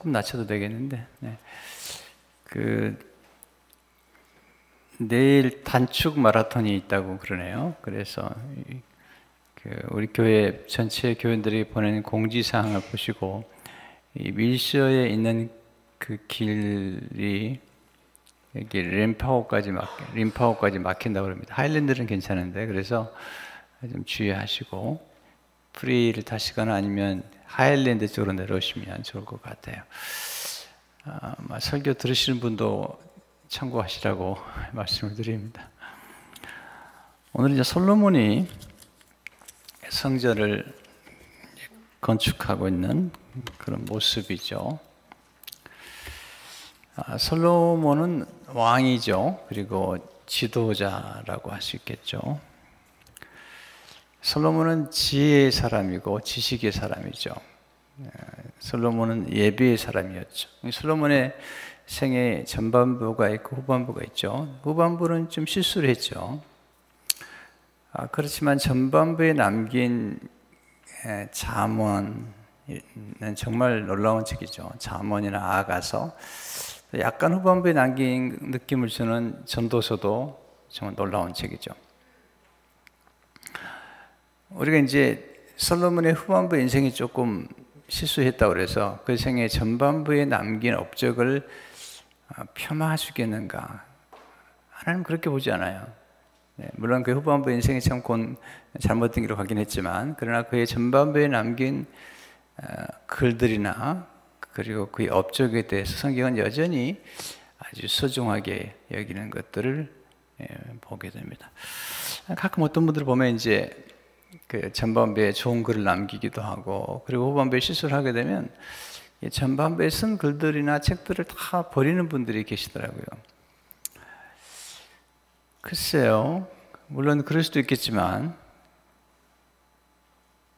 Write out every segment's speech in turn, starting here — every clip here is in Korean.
조금 낮춰도 되겠는데, 내일 단축 마라톤이 있다고 그러네요. 그래서 우리 교회 전체 교인들이 보낸 공지사항을 보시고 이 밀서에 있는 그 길이 여기 림파오까지 막힌다고 합니다. 하일랜드는 괜찮은데, 그래서 좀 주의하시고 프리를 타시거나 아니면 하일랜드 쪽으로 내려오시면 좋을 것 같아요. 설교 들으시는 분도 참고하시라고 말씀을 드립니다. 오늘 이제 솔로몬이 성전을 건축하고 있는 그런 모습이죠. 솔로몬은 왕이죠. 그리고 지도자라고 할 수 있겠죠. 솔로몬은 지혜의 사람이고 지식의 사람이죠. 솔로몬은 예비의 사람이었죠. 솔로몬의 생애 전반부가 있고 후반부가 있죠. 후반부는 좀 실수를 했죠. 그렇지만 전반부에 남긴 잠언은 정말 놀라운 책이죠. 잠언이나 아가서, 약간 후반부에 남긴 느낌을 주는 전도서도 정말 놀라운 책이죠. 우리가 이제 솔로몬의 후반부 인생이 조금 실수했다고 그래서 그 생의 전반부에 남긴 업적을 폄하할 수 있겠는가? 하나님 그렇게 보지 않아요. 물론 그 후반부 인생이 참 잘못된 길로 가긴 했지만, 그러나 그의 전반부에 남긴 글들이나 그리고 그의 업적에 대해서 성경은 여전히 아주 소중하게 여기는 것들을 보게 됩니다. 가끔 어떤 분들 보면 이제 그 전반부에 좋은 글을 남기기도 하고, 그리고 후반부에 실수를 하게 되면 전반부에 쓴 글들이나 책들을 다 버리는 분들이 계시더라고요. 글쎄요, 물론 그럴 수도 있겠지만,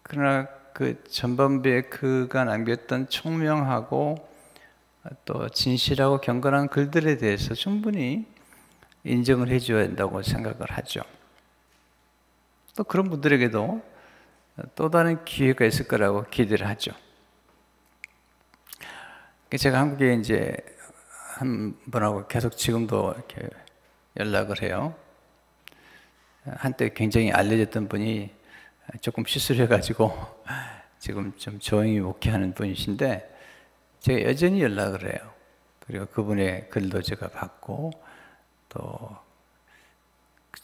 그러나 그 전반부에 그가 남겼던 총명하고 또 진실하고 경건한 글들에 대해서 충분히 인정을 해줘야 된다고 생각을 하죠. 또 그런 분들에게도 또 다른 기회가 있을 거라고 기대를 하죠. 제가 한국에 이제 한 분하고 계속 지금도 이렇게 연락을 해요. 한때 굉장히 알려졌던 분이 조금 실수를 해가지고 지금 좀 조용히 목회하는 분이신데, 제가 여전히 연락을 해요. 그리고 그분의 글도 제가 받고 또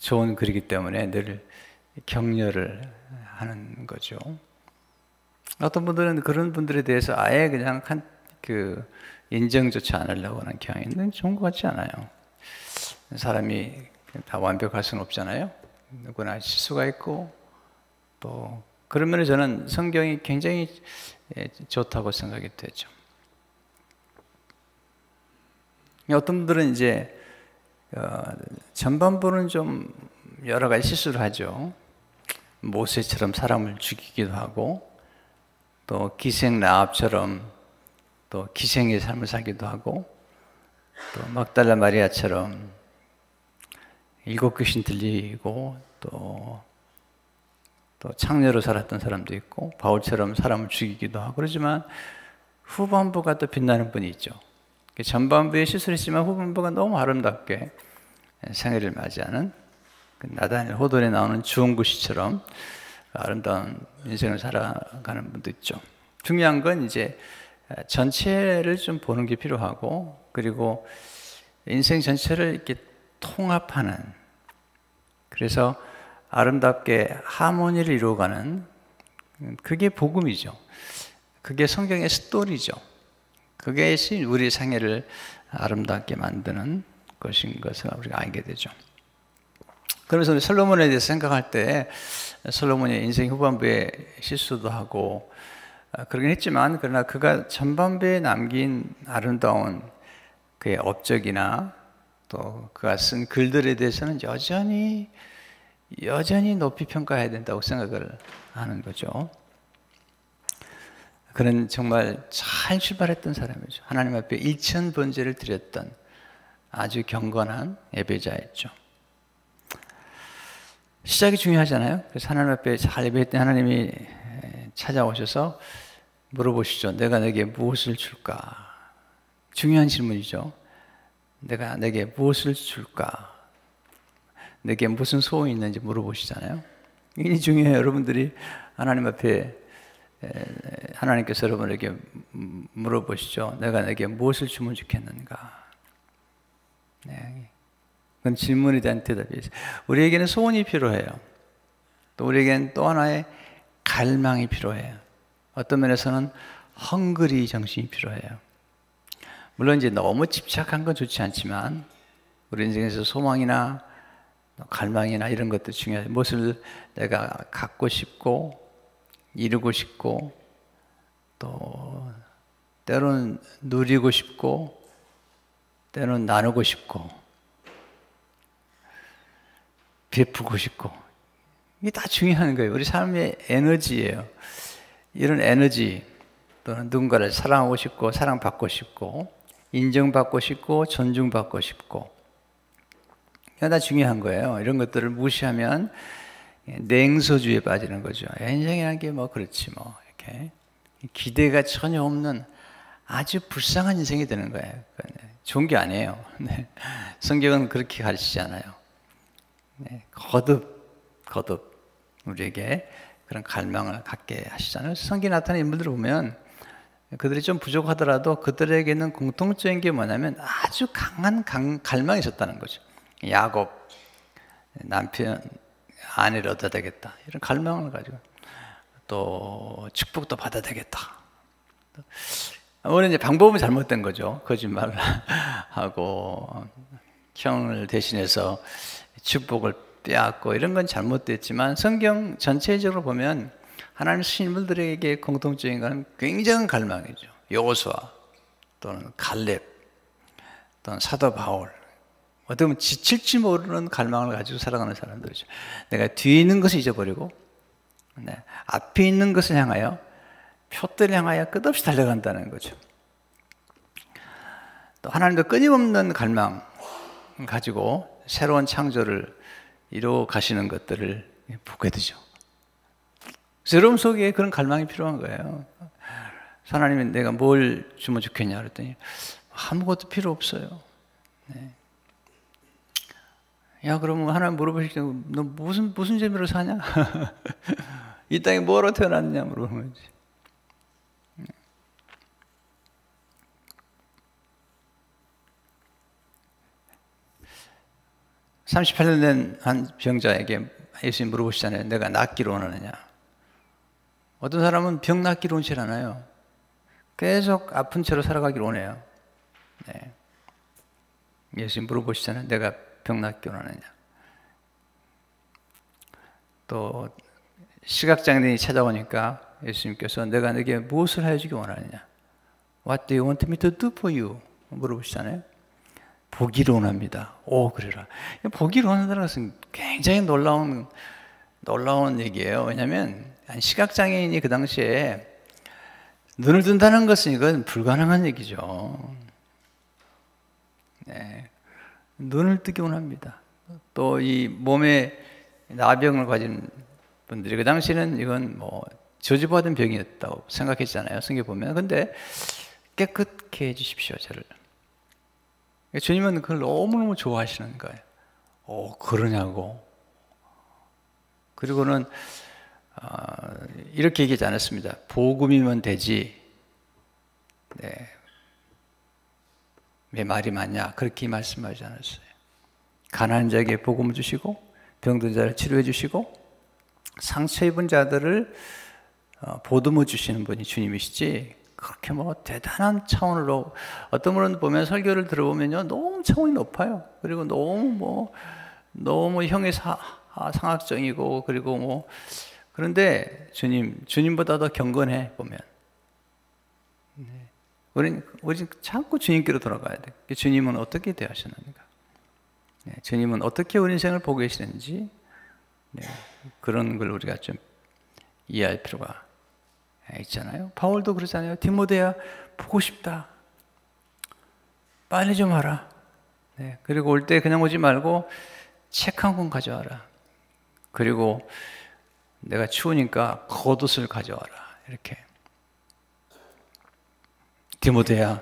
좋은 글이기 때문에 늘 격려를 하는 거죠. 어떤 분들은 그런 분들에 대해서 아예 그냥 인정조차 안 하려고 하는 경향이 있는데 좋은 것 같지 않아요. 사람이 다 완벽할 수는 없잖아요. 누구나 실수가 있고, 또 그런 면에 저는 성경이 굉장히 좋다고 생각이 되죠. 어떤 분들은 이제 전반부는 좀 여러 가지 실수를 하죠. 모세처럼 사람을 죽이기도 하고, 또 기생라합처럼 또 기생의 삶을 살기도 하고, 또 막달라 마리아처럼 7 귀신 들리고 또 창녀로 살았던 사람도 있고, 바울처럼 사람을 죽이기도 하고, 그러지만 후반부가 또 빛나는 분이 있죠. 전반부에 실수를 했지만 후반부가 너무 아름답게 생애를 맞이하는 나다니엘 호돈에 나오는 주홍구씨처럼 아름다운 인생을 살아가는 분도 있죠. 중요한 건 이제 전체를 좀 보는 게 필요하고, 그리고 인생 전체를 이렇게 통합하는, 그래서 아름답게 하모니를 이루어가는, 그게 복음이죠. 그게 성경의 스토리죠. 그게 우리 생애를 아름답게 만드는 것인 것을 우리가 알게 되죠. 그래서 솔로몬에 대해서 생각할 때 솔로몬의 인생 후반부에 실수도 하고 그러긴 했지만, 그러나 그가 전반부에 남긴 아름다운 그의 업적이나 또 그가 쓴 글들에 대해서는 여전히 높이 평가해야 된다고 생각을 하는 거죠. 그는 정말 잘 출발했던 사람이죠. 하나님 앞에 일천번제를 드렸던 아주 경건한 예배자였죠. 시작이 중요하잖아요. 그래서 하나님 앞에 잘 예배했더니 하나님이 찾아오셔서 물어보시죠. 내가 너에게 무엇을 줄까? 중요한 질문이죠. 내가 내게 무엇을 줄까? 내게 무슨 소원이 있는지 물어보시잖아요. 이게 중요해요. 여러분들이 하나님 앞에 하나님께서 여러분에게 물어보시죠. 내가 내게 무엇을 주면 좋겠는가? 네. 그건 질문에 대한 대답이에요. 우리에게는 소원이 필요해요. 또 우리에게는 또 하나의 갈망이 필요해요. 어떤 면에서는 헝그리 정신이 필요해요. 물론 이제 너무 집착한 건 좋지 않지만 우리 인생에서 소망이나 갈망이나 이런 것도 중요해요. 무엇을 내가 갖고 싶고 이루고 싶고 또 때로는 누리고 싶고 때로는 나누고 싶고 베푸고 싶고 이게 다 중요한 거예요. 우리 삶의 에너지예요. 이런 에너지 또는 누군가를 사랑하고 싶고 사랑받고 싶고 인정받고 싶고 존중받고 싶고 이게 다 중요한 거예요. 이런 것들을 무시하면 냉소주의에 빠지는 거죠. 인생이라는 게 뭐 그렇지 뭐 이렇게 기대가 전혀 없는 아주 불쌍한 인생이 되는 거예요. 좋은 게 아니에요. 네. 성경은 그렇게 가르치지 않아요. 네. 거듭 우리에게 그런 갈망을 갖게 하시잖아요. 성경에 나타나는 인물들을 보면 그들이 좀 부족하더라도 그들에게는 공통적인 게 뭐냐면 아주 강한 갈망이 있었다는 거죠. 야곱, 남편, 아내를 얻어야 되겠다. 이런 갈망을 가지고 또 축복도 받아야 되겠다. 오늘 이제 방법은 잘못된 거죠. 거짓말을 하고 형을 대신해서 축복을 빼앗고 이런 건 잘못됐지만 성경 전체적으로 보면 하나님 신인물들에게 공통적인 것은 굉장한 갈망이죠. 여호수아 또는 갈렙 또는 사도 바울 어떻게 보면 지칠지 모르는 갈망을 가지고 살아가는 사람들이죠. 내가 뒤에 있는 것을 잊어버리고 앞에 있는 것을 향하여 표대를 향하여 끝없이 달려간다는 거죠. 또 하나님도 끊임없는 갈망 가지고 새로운 창조를 이루어 가시는 것들을 보게 되죠. 그래서 여러분 속에 그런 갈망이 필요한 거예요. 하나님이 내가 뭘 주면 좋겠냐 그랬더니 아무것도 필요 없어요. 네. 야 그러면 하나님 물어보실 때 너 무슨 재미로 사냐? 이 땅에 뭐로 태어났냐 물어보는 거지. 38년 된 한 병자에게 예수님 물어보시잖아요. 내가 낫기를 원하느냐? 어떤 사람은 병 낫기를 원치 않아요. 계속 아픈 채로 살아가기를 원해요. 네. 예수님 물어보시잖아요. 내가 병 낫기를 원하느냐? 또 시각장애인이 찾아오니까 예수님께서 내가 너에게 무엇을 해주기 원하느냐? What do you want me to do for you? 물어보시잖아요. 보기를 원합니다. 오, 그래라. 보기를 원한다는 것은 굉장히 놀라운 얘기예요. 왜냐하면 시각장애인이 그 당시에 눈을 뜬다는 것은 이건 불가능한 얘기죠. 네. 눈을 뜨기 원합니다. 또 이 몸에 나병을 가진 분들이 그 당시에는 이건 뭐 저주받은 병이었다고 생각했잖아요. 성경 보면. 근데 깨끗게 해주십시오, 저를. 주님은 그걸 너무너무 좋아하시는 거예요. 그러냐고. 그리고는 이렇게 얘기하지 않았습니다. 복음이면 되지. 네. 왜 말이 많냐? 그렇게 말씀하지 않았어요. 가난한 자에게 복음을 주시고 병든 자를 치료해 주시고 상처 입은 자들을 보듬어 주시는 분이 주님이시지 그렇게 뭐 대단한 차원으로 어떤 분은 보면 설교를 들어보면요 너무 차원이 높아요. 그리고 너무 형이 상학적이고 그리고 뭐 그런데 주님보다 더 경건해 보면 우린 자꾸 주님께로 돌아가야 돼. 주님은 어떻게 대하셨는가? 주님은 어떻게 우리 인생을 보고 계시는지 그런 걸 우리가 좀 이해할 필요가 있잖아요. 바울도 그러잖아요. 디모데야 보고 싶다. 빨리 좀 와라. 그리고 올 때 그냥 오지 말고 책 한 권 가져와라. 그리고 내가 추우니까 겉옷을 가져와라. 이렇게. 디모데야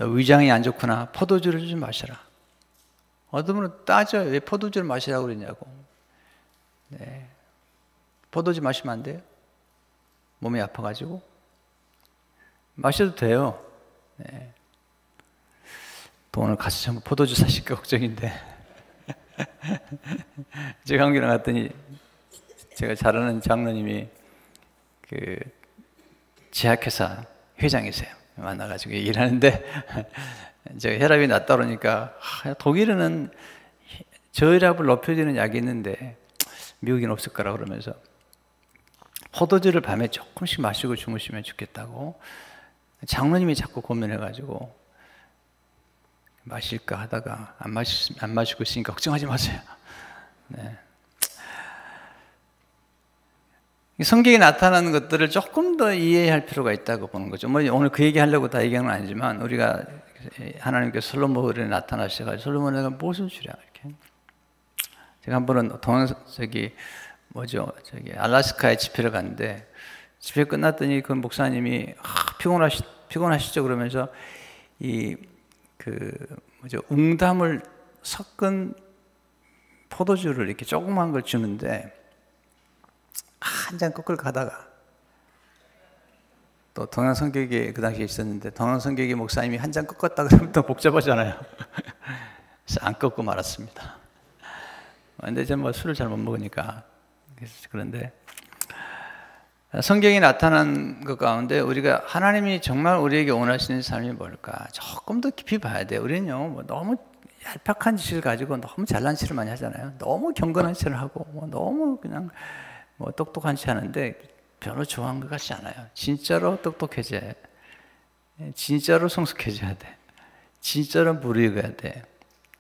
너 위장이 안 좋구나. 포도주를 좀 마셔라. 어떤 분은 따져. 왜 포도주를 마시라고 그러냐고. 네. 포도주 마시면 안 돼요? 몸이 아파가지고? 마셔도 돼요. 네. 오늘 가서 전부 포도주 사실까 걱정인데. 제가 한국에 나갔더니 제가 잘 아는 장로님이 그 제약회사 회장이세요. 만나가지고 얘기를 하는데 제가 혈압이 낮다 그러니까 독일에는 저혈압을 높여주는 약이 있는데 미국에는 없을 거라 그러면서 포도주를 밤에 조금씩 마시고 주무시면 좋겠다고 장로님이 자꾸 고민해가지고 마실까 하다가 안 마시고 있으니까 걱정하지 마세요. 네. 성경에 나타나는 것들을 조금 더 이해할 필요가 있다고 보는 거죠. 뭐 오늘 그 얘기 하려고 다 얘기하는 건 아니지만 우리가 하나님께서 솔로몬에게 나타나셔가지고 솔로몬 내가 무엇을 주랴 이렇게. 제가 한 번은 알래스카에 집회를 갔는데 집회 끝났더니 그 목사님이 피곤하시죠 그러면서 웅담을 섞은 포도주를 이렇게 조그만 걸 주는데 한 잔 꺾을 가다가 또 동양성격이 그 당시에 있었는데 동양성격이 목사님이 한 잔 꺾었다 그러면 또 복잡하잖아요. 그래서 안 꺾고 말았습니다. 근데 제가 뭐 술을 잘 못 먹으니까 그런데 성경에 나타난 것 가운데 우리가 하나님이 정말 우리에게 원하시는 삶이 뭘까 조금 더 깊이 봐야 돼요. 우리는요 뭐 너무 얄팍한 지식을 가지고 너무 잘난 체를 많이 하잖아요. 너무 경건한 체를 하고 너무 그냥 똑똑한 체 하는데 별로 좋아하는 것 같지 않아요. 진짜로 똑똑해져야 돼. 진짜로 성숙해져야 돼. 진짜로 무르익어야 돼.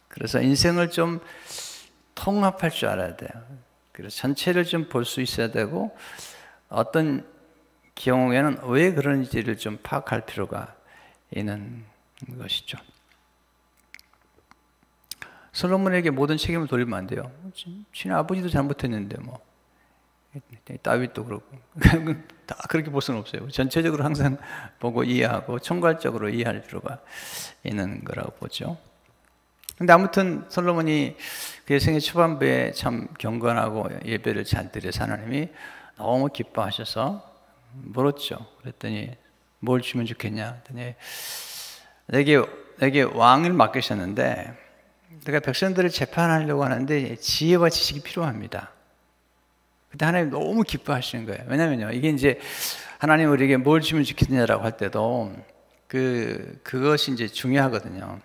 그래서 인생을 좀 통합할 줄 알아야 돼요. 그래서 전체를 좀 볼 수 있어야 되고 어떤 경우에는 왜 그런지를 좀 파악할 필요가 있는 것이죠. 솔로몬에게 모든 책임을 돌리면 안 돼요. 지네 아버지도 잘못했는데 다윗도 그렇고 다 그렇게 볼 수는 없어요. 전체적으로 항상 보고 이해하고 총괄적으로 이해할 필요가 있는 거라고 보죠. 근데 아무튼 솔로몬이 그의 생애 초반부에 참 경건하고 예배를 잘 드려서 하나님이 너무 기뻐하셔서 물었죠. 그랬더니 뭘 주면 좋겠냐? 그랬더니 내게 왕을 맡기셨는데 내가 백성들을 재판하려고 하는데 지혜와 지식이 필요합니다. 그때 하나님 너무 기뻐하시는 거예요. 왜냐면요, 이게 이제 하나님 우리에게 뭘 주면 좋겠냐라고 할 때도 그것이 이제 중요하거든요.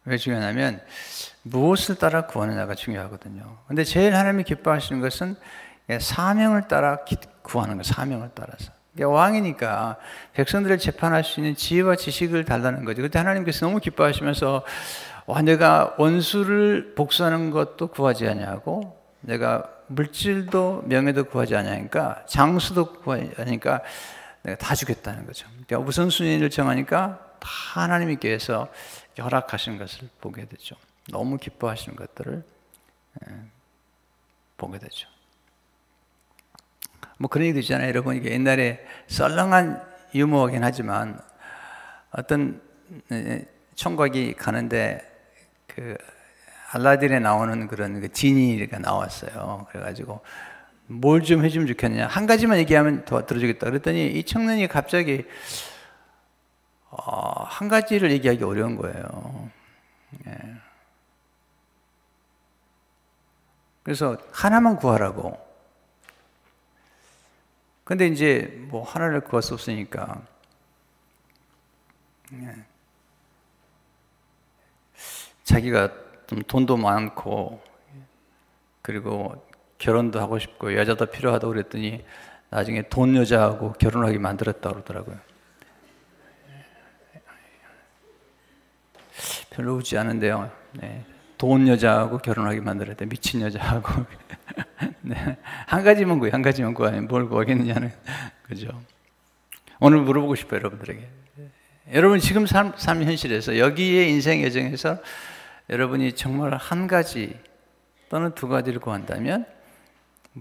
왜 중요하냐면 무엇을 따라 구하느냐가 중요하거든요. 근데 제일 하나님이 기뻐하시는 것은 사명을 따라 구하는 거예요. 사명을 따라서. 왕이니까 백성들을 재판할 수 있는 지혜와 지식을 달라는 거죠. 그때 하나님께서 너무 기뻐하시면서 내가 원수를 복수하는 것도 구하지 않냐고, 내가 물질도 명예도 구하지 않냐니까, 장수도 구하지 않으니까 내가 다 주겠다는 거죠. 그러니까 우선순위를 정하니까 다 하나님께서 허락하신 것을 보게 되죠. 너무 기뻐하시는 것들을 보게 되죠. 뭐 그런 얘기도 있잖아요. 여러분, 이게 옛날에 썰렁한 유머긴 하지만 어떤 총각이 가는데 그 알라딘에 나오는 그런 그 지니가 나왔어요. 그래가지고 뭘 좀 해주면 좋겠냐. 한 가지만 얘기하면 더 들어주겠다. 그랬더니 이 청년이 갑자기 한 가지를 얘기하기 어려운 거예요. 예. 그래서 하나만 구하라고. 근데 이제 뭐 하나를 구할 수 없으니까 자기가 좀 돈도 많고 그리고 결혼도 하고 싶고 여자도 필요하다고 그랬더니 나중에 돈 여자하고 결혼하게 만들었다고 그러더라고요. 별로 웃지 않은데요. 네. 돈 여자하고 결혼하게 만들었대. 미친 여자하고. 네. 한 가지만 구하면 뭘 구하겠느냐는 거죠. 오늘 물어보고 싶어요, 여러분들에게. 여러분 지금 삶 현실에서 여기에 인생 여정에서 여러분이 정말 한 가지 또는 두 가지를 구한다면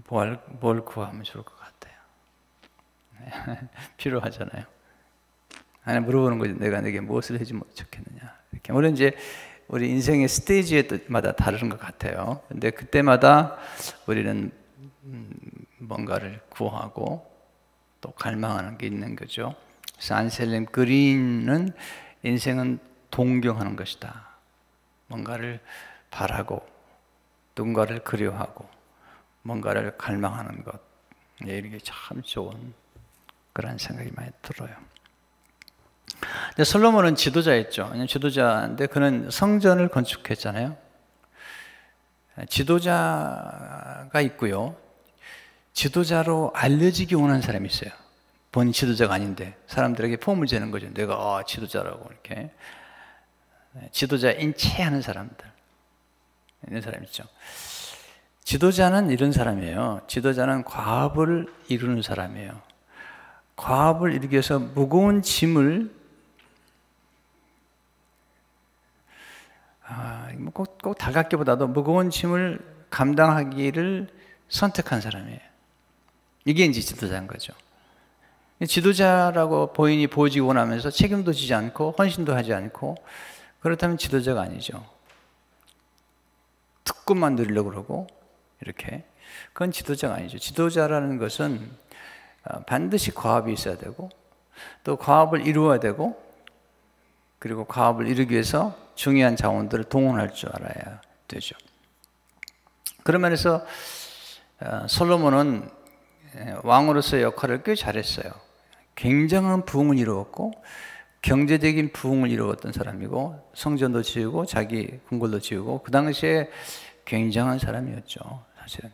뭘 구하면 좋을 것 같아요? 필요하잖아요. 하나 물어보는 거지. 내가 내게 무엇을 해주면 좋겠느냐. 이렇게. 물론 이제 우리 인생의 스테이지마다 다른 것 같아요. 근데 그때마다 우리는 뭔가를 구하고 또 갈망하는 게 있는 거죠. 그래서 안셀렘 그린은 인생은 동경하는 것이다. 뭔가를 바라고 누군가를 그리워하고 뭔가를 갈망하는 것. 이게 참 좋은 그런 생각이 많이 들어요. 근데 솔로몬은 지도자였죠. 지도자인데 그는 성전을 건축했잖아요. 지도자가 있고요. 지도자로 알려지기 원하는 사람이 있어요. 본인 지도자가 아닌데 사람들에게 폼을 재는 거죠. 내가 지도자라고 이렇게. 지도자인 채 하는 사람들. 이런 사람 있죠. 지도자는 이런 사람이에요. 지도자는 과업을 이루는 사람이에요. 과업을 이루기 위해서 무거운 짐을 꼭 달갑기보다도 무거운 짐을 감당하기를 선택한 사람이에요. 이게 이제 지도자인 거죠. 지도자라고 본인이 보여지기 원하면서 책임도 지지 않고 헌신도 하지 않고 그렇다면 지도자가 아니죠. 특권만 누리려고 그러고 이렇게. 그건 지도자가 아니죠. 지도자라는 것은 반드시 과업이 있어야 되고 또 과업을 이루어야 되고 그리고 과업을 이루기 위해서 중요한 자원들을 동원할 줄 알아야 되죠. 그런 면에서 솔로몬은 왕으로서의 역할을 꽤 잘했어요. 굉장한 부흥을 이루었고 경제적인 부흥을 이루었던 사람이고 성전도 지으고 자기 궁궐도 지으고 그 당시에 굉장한 사람이었죠. 사실은.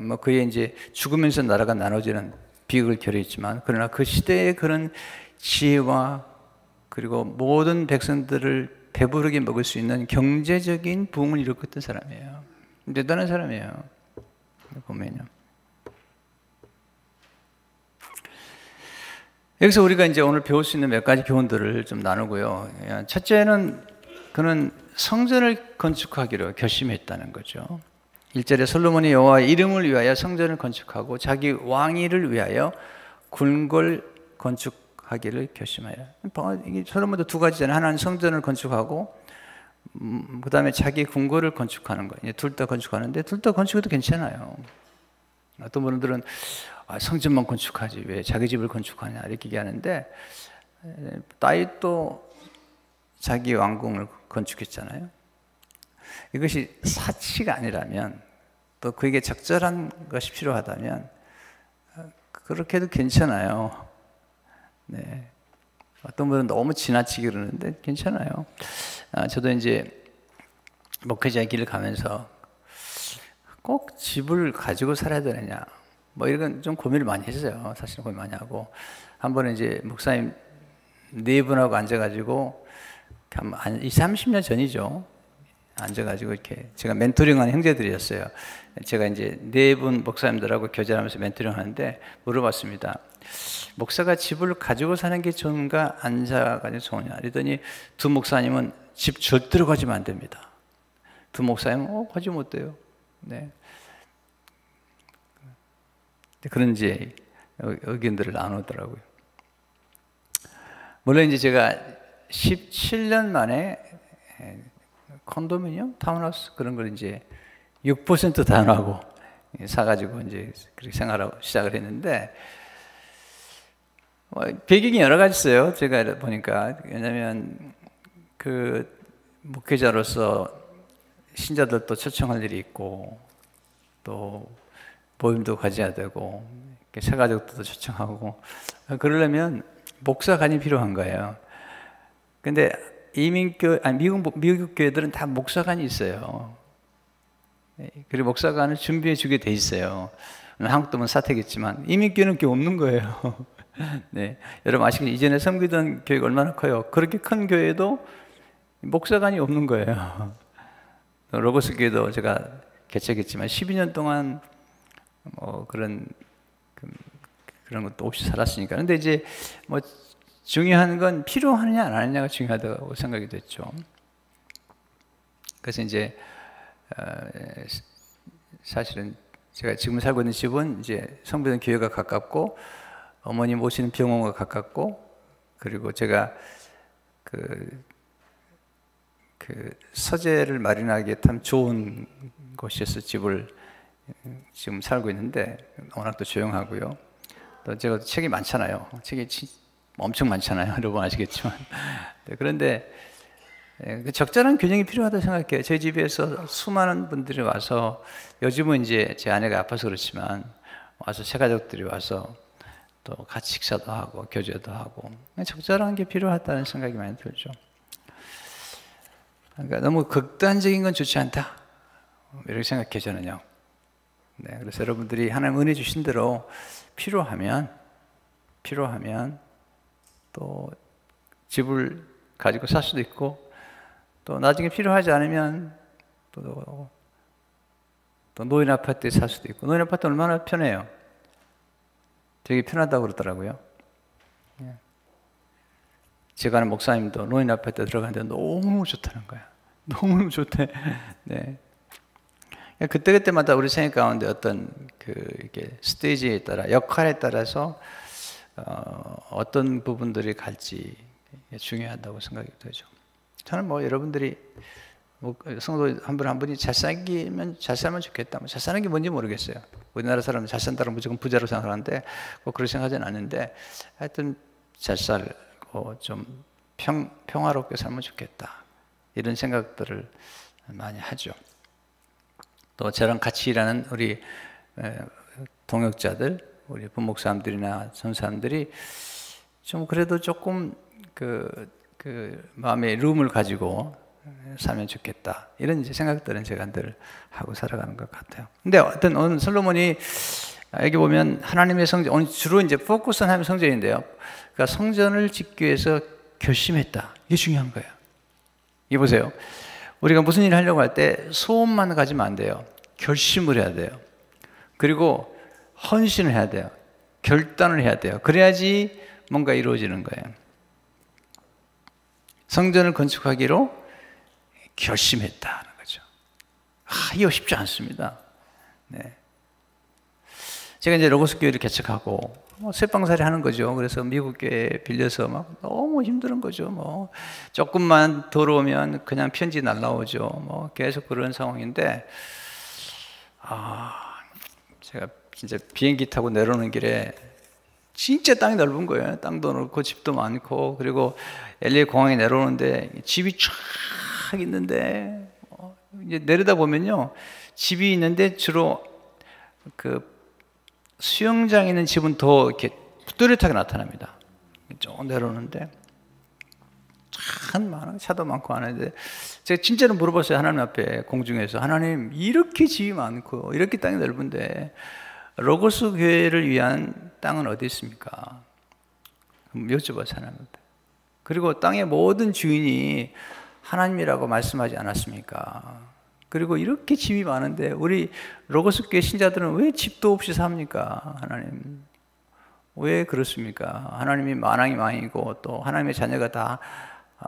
뭐 그의 이제 죽으면서 나라가 나눠지는 비극을 결했지만 그러나 그 시대의 그런 지혜와 그리고 모든 백성들을 배부르게 먹을 수 있는 경제적인 부흥을 이루었던 사람이에요. 대단한 사람이에요. 보면요. 여기서 우리가 이제 오늘 배울 수 있는 몇 가지 교훈들을 좀 나누고요. 첫째는 그는 성전을 건축하기로 결심했다는 거죠. 1절에 솔로몬이 여호와의 이름을 위하여 성전을 건축하고 자기 왕위를 위하여 궁궐 건축하기를 결심하여. 이게 솔로몬도 두 가지잖아요. 하나는 성전을 건축하고 그 다음에 자기 궁궐을 건축하는 거예요. 둘 다 건축하는데 둘 다 건축해도 괜찮아요. 어떤 분들은 성전만 건축하지 왜 자기 집을 건축하냐 이렇게 얘기하는데 다윗도 자기 왕궁을 건축했잖아요. 이것이 사치가 아니라면 또 그에게 적절한 것이 필요하다면 그렇게 해도 괜찮아요. 네. 어떤 분은 너무 지나치게 그러는데 괜찮아요. 저도 이제 목회자의 길을 가면서 꼭 집을 가지고 살아야 되느냐 뭐 이런 좀 고민을 많이 했어요. 사실 고민 많이 하고 한 번은 이제 목사님 네 분하고 앉아가지고 한 20, 30년 전이죠. 앉아가지고 이렇게 제가 멘토링하는 형제들이었어요. 제가 이제 네 분 목사님들하고 교제하면서 멘토링 하는데 물어봤습니다. 목사가 집을 가지고 사는 게 좋은가 앉아가지고 좋으냐 그랬더니 두 목사님은 집 절대로 가지면 안 됩니다. 두 목사님은 가지면 어때요? 네. 그런 이제 의견들을 나누더라고요. 물론 이제 제가 17년 만에 컨도미니엄, 타운하우스 그런 걸 이제 6% 단하고 사가지고 이제 그렇게 생활하고 시작을 했는데 배경이 여러 가지 있어요. 제가 보니까 왜냐하면 그 목회자로서 신자들도 초청할 일이 있고 또 모임도 가져야 되고 새가족들도 초청하고 그러려면 목사관이 필요한 거예요. 근데 미국 교회들은 다 목사관이 있어요. 그리고 목사관을 준비해 주게 돼 있어요. 한국도 뭐 사태겠지만 이민교회는 게 없는 거예요. 네, 여러분 아시겠죠? 이전에 섬기던 교회가 얼마나 커요. 그렇게 큰 교회도 목사관이 없는 거예요. 로고스 교회도 제가 개척했지만 12년 동안 뭐 그런 것도 없이 살았으니까. 근데 이제 뭐 중요한 건 필요하느냐 안 하느냐가 중요하다고 생각이 됐죠. 그래서 이제 사실은 제가 지금 살고 있는 집은 이제 성비동 교회가 가깝고 어머님 오시는 병원과 가깝고, 그리고 제가 그 서재를 마련하기에 참 좋은 곳에서 집을 지금 살고 있는데 워낙 또 조용하고요. 또 제가 책이 많잖아요. 책이 엄청 많잖아요. 여러분 아시겠지만. 네, 그런데 적절한 균형이 필요하다고 생각해요. 저희 집에서 수많은 분들이 와서, 요즘은 이제 제 아내가 아파서 그렇지만 와서 새 가족들이 와서 또 같이 식사도 하고 교제도 하고, 적절한 게 필요하다는 생각이 많이 들죠. 그러니까 너무 극단적인 건 좋지 않다, 이렇게 생각해요, 저는요. 네, 그래서 여러분들이 하나님 은혜 주신 대로 필요하면 또 집을 가지고 살 수도 있고, 또 나중에 필요하지 않으면 또 노인 아파트에 살 수도 있고. 노인 아파트 얼마나 편해요. 되게 편하다고 그러더라고요. 제가 아는 목사님도 노인 아파트에 들어가는데 너무 좋다는 거야. 너무 좋대. 네. 그때그때마다 우리 생각 가운데 어떤 이렇게 스테이지에 따라, 역할에 따라서 어떤 부분들이 갈지 중요하다고 생각이 되죠. 저는 뭐 여러분들이 성도 한 분이 잘 살면 좋겠다. 잘 사는 게 뭔지 모르겠어요. 우리나라 사람은 잘 산다고 무조건 부자로 생각하는데 꼭 그렇게 생각하지는 않는데, 하여튼 잘 살고 좀 평화롭게 살면 좋겠다, 이런 생각들을 많이 하죠. 또 저랑 같이 일하는 우리 동역자들, 우리 부목사님들이나 전사님들이 좀 그래도 조금 마음의 룸을 가지고 살면 좋겠다, 이런 이제 생각들은 제가 늘 하고 살아가는 것 같아요. 근데 오늘 솔로몬이 여기 보면 하나님의 성전, 오늘 주로 이제 포커스는 하나님의 성전인데요. 그러니까 성전을 짓기 위해서 결심했다. 이게 중요한 거예요. 이게 보세요. 우리가 무슨 일을 하려고 할 때 소원만 가지면 안 돼요. 결심을 해야 돼요. 그리고 헌신을 해야 돼요. 결단을 해야 돼요. 그래야지 뭔가 이루어지는 거예요. 성전을 건축하기로 결심했다는 거죠. 이거 쉽지 않습니다. 네. 제가 이제 로고스 교회를 개척하고 쇠방살이 하는 거죠. 그래서 미국 교회 빌려서 막 너무 힘든 거죠. 조금만 더러우면 그냥 편지 날라오죠. 계속 그런 상황인데, 제가 진짜 비행기 타고 내려오는 길에 진짜 땅이 넓은 거예요. 땅도 넓고 집도 많고, 그리고 LA 공항에 내려오는데 집이 쫙 있는데, 이제 내려다 보면요, 집이 있는데 주로 수영장 있는 집은 더 이렇게 뚜렷하게 나타납니다. 쭉 내려오는데 참 많아요. 차도 많고 하는데, 제가 진짜로 물어봤어요. 하나님 앞에 공중에서, 하나님, 이렇게 집이 많고 이렇게 땅이 넓은데 로고스 교회를 위한 땅은 어디 있습니까? 여쭤봤어요, 하나님한테. 그리고 땅의 모든 주인이 하나님이라고 말씀하지 않았습니까? 그리고 이렇게 집이 많은데 우리 로고스 교회 신자들은 왜 집도 없이 삽니까? 하나님, 왜 그렇습니까? 하나님이 만왕의 왕이고 또 하나님의 자녀가 다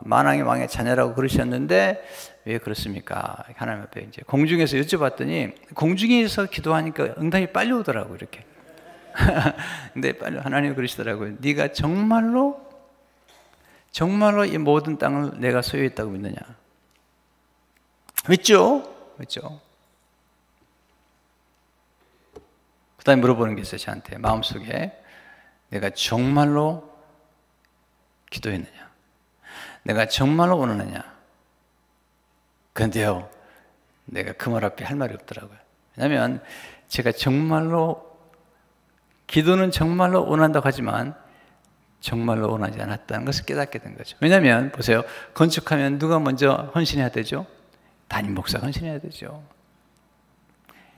만왕의 왕의 자녀라고 그러셨는데 왜 그렇습니까? 하나님 앞에 이제 공중에서 여쭤봤더니, 공중에서 기도하니까 응답이 빨리 오더라고요, 이렇게. 근데 빨리 하나님이 그러시더라고요. 네가 정말로 이 모든 땅을 내가 소유했다고 믿느냐? 믿죠? 그 다음에 물어보는 게 있어요, 저한테. 마음속에 내가 정말로 기도했느냐? 내가 정말로 원하느냐? 그런데요, 내가 그 말 앞에 할 말이 없더라고요. 왜냐하면 제가 기도는 정말로 원한다고 하지만 정말로 원하지 않았다는 것을 깨닫게 된 거죠. 왜냐하면 보세요, 건축하면 누가 먼저 헌신해야 되죠? 담임 목사가 헌신해야 되죠.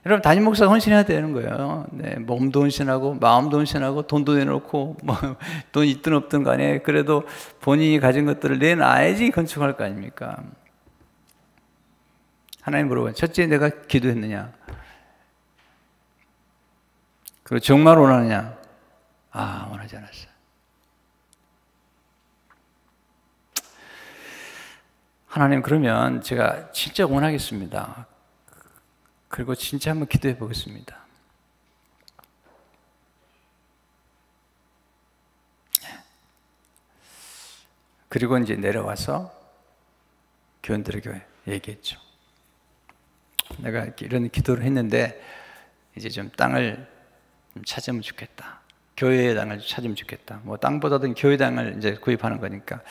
여러분, 담임 목사가 헌신해야 되는 거예요. 네, 몸도 헌신하고 마음도 헌신하고 돈도 내놓고 돈 있든 없든 간에 그래도 본인이 가진 것들을 내놔야지 건축할 거 아닙니까? 하나님 물어봐요. 첫째, 내가 기도했느냐? 그리고 정말 원하느냐? 원하지 않았어요. 하나님, 그러면 제가 진짜 원하겠습니다. 그리고 진짜 한번 기도해 보겠습니다. 그리고 이제 내려와서 교인들에게 얘기했죠. 내가 이런 기도를 했는데 이제 좀 땅을 좀 찾으면 좋겠다. 교회의 땅을 찾으면 좋겠다. 뭐 땅보다도 교회 땅을 이제 구입하는 거니까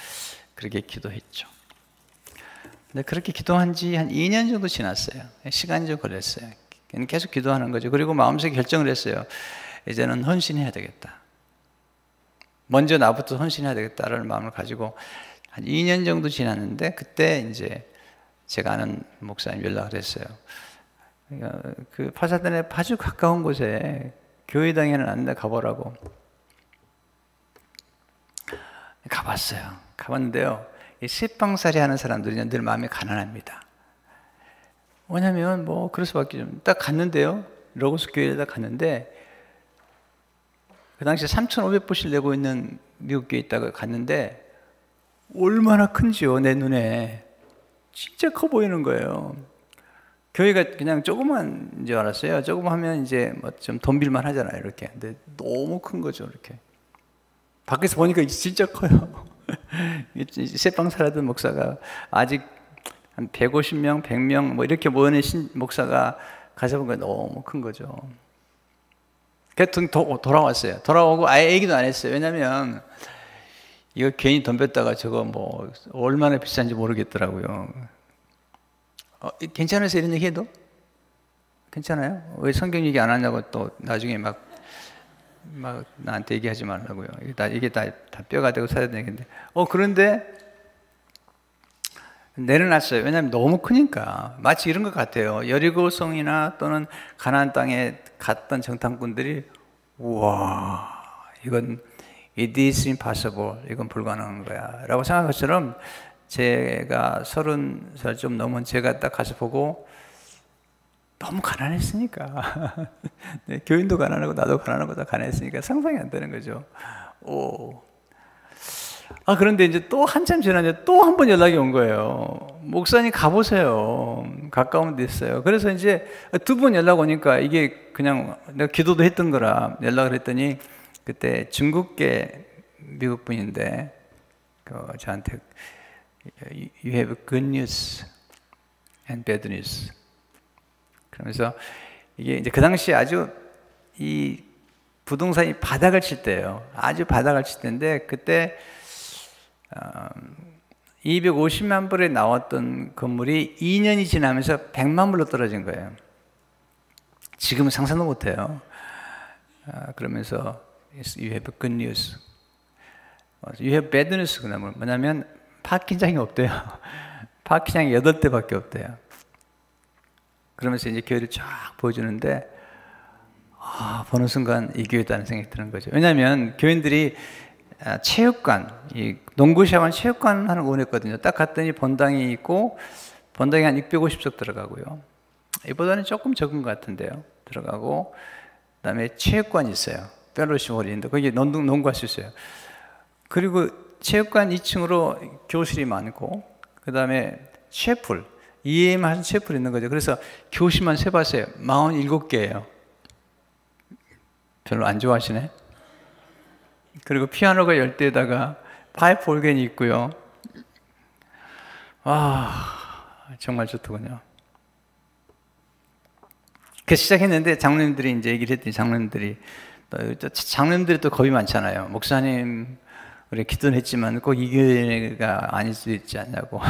그렇게 기도했죠. 근데 그렇게 기도한 지 한 2년 정도 지났어요. 시간이 좀 걸렸어요. 계속 기도하는 거죠. 그리고 마음속에 결정을 했어요. 이제는 헌신해야 되겠다. 먼저 나부터 헌신해야 되겠다라는 마음을 가지고 한 2년 정도 지났는데 그때 이제 제가 아는 목사님 연락을 했어요. 그 파사단에 아주 가까운 곳에 교회당에는 안 돼 가보라고. 가봤어요. 가봤는데요. 이 쇠빵살이 하는 사람들이 늘 마음이 가난합니다. 왜냐면 뭐 그럴 수밖에 좀 딱 갔는데요. 로고스 교회에다 갔는데 그 당시에 3,500불씩 내고 있는 미국 교회에 있다가 갔는데 얼마나 큰지요. 내 눈에 진짜 커 보이는 거예요. 교회가 그냥 조그만 줄 알았어요. 조금 하면 이제 뭐 좀 돈 빌만 하잖아요. 이렇게. 근데 너무 큰 거죠. 이렇게. 밖에서 보니까 진짜 커요. 새빵 살았던 목사가 아직 한 150명, 100명 뭐 이렇게 모여있는 목사가 가서 보니까 너무 큰 거죠. 그래서 돌아왔어요. 돌아오고 아예 얘기도 안 했어요. 왜냐면 이거 괜히 돈 뺐다가 저거 뭐 얼마나 비싼지 모르겠더라고요. 괜찮으세요? 이런 얘기 해도? 괜찮아요? 왜 성경 얘기 안 하냐고 또 나중에 막 나한테 얘기하지 말라고요. 이게 다 뼈가 되고 살아야 되는데. 그런데 내려놨어요. 왜냐하면 너무 크니까. 마치 이런 것 같아요. 여리고성이나 또는 가나안 땅에 갔던 정탐꾼들이 우와, 이건 it is impossible. 이건 불가능한 거야. 라고 생각한 것처럼 제가 30살 좀 넘은 제가 딱 가서 보고 너무 가난했으니까. 네, 교인도 가난하고 나도 가난하고 다 가난했으니까 상상이 안 되는 거죠. 그런데 이제 또 한참 지났는데 또 한 번 연락이 온 거예요. 목사님 가보세요. 가까운 데 있어요. 그래서 이제 두 번 연락 오니까 이게 그냥 내가 기도도 했던 거라 연락을 했더니 그때 중국계 미국 분인데 저한테 You have good news and bad news. 그러면서 이게 이제 그 당시에 아주 이 부동산이 바닥을 칠 때예요. 아주 바닥을 칠 때인데 그때 250만 불에 나왔던 건물이 2년이 지나면서 100만 불로 떨어진 거예요. 지금은 상상도 못해요. 그러면서 You have good news. You have bad news. 뭐냐면 파킹장이 없대요. 파킹장이 8대밖에 없대요. 그러면서 이제 교회를 쫙 보여주는데 보는 순간 이 교회다는 생각이 드는 거죠. 왜냐하면 교인들이 체육관, 이 농구샤원 체육관 하는 거 원했거든요. 딱 갔더니 본당이 있고 본당이 한 650석 들어가고요. 이보다는 조금 적은 것 같은데요. 들어가고 그다음에 체육관이 있어요. 펠로시홀인데 거기 농구할 수 있어요. 그리고 체육관 2층으로 교실이 많고 그다음에 셰플, EM 하는 셰플이 있는 거죠. 그래서 교실만 세봤어요. 47개예요. 별로 안 좋아하시네. 그리고 피아노가 10대에다가 파이프 올겐이 있고요. 정말 좋더군요. 그 시작했는데 장로님들이 이제 얘기를 했더니 장로님들이 또 겁이 많잖아요. 목사님 우리 기도는 했지만 꼭 이 교회가 아닐 수도 있지 않냐고.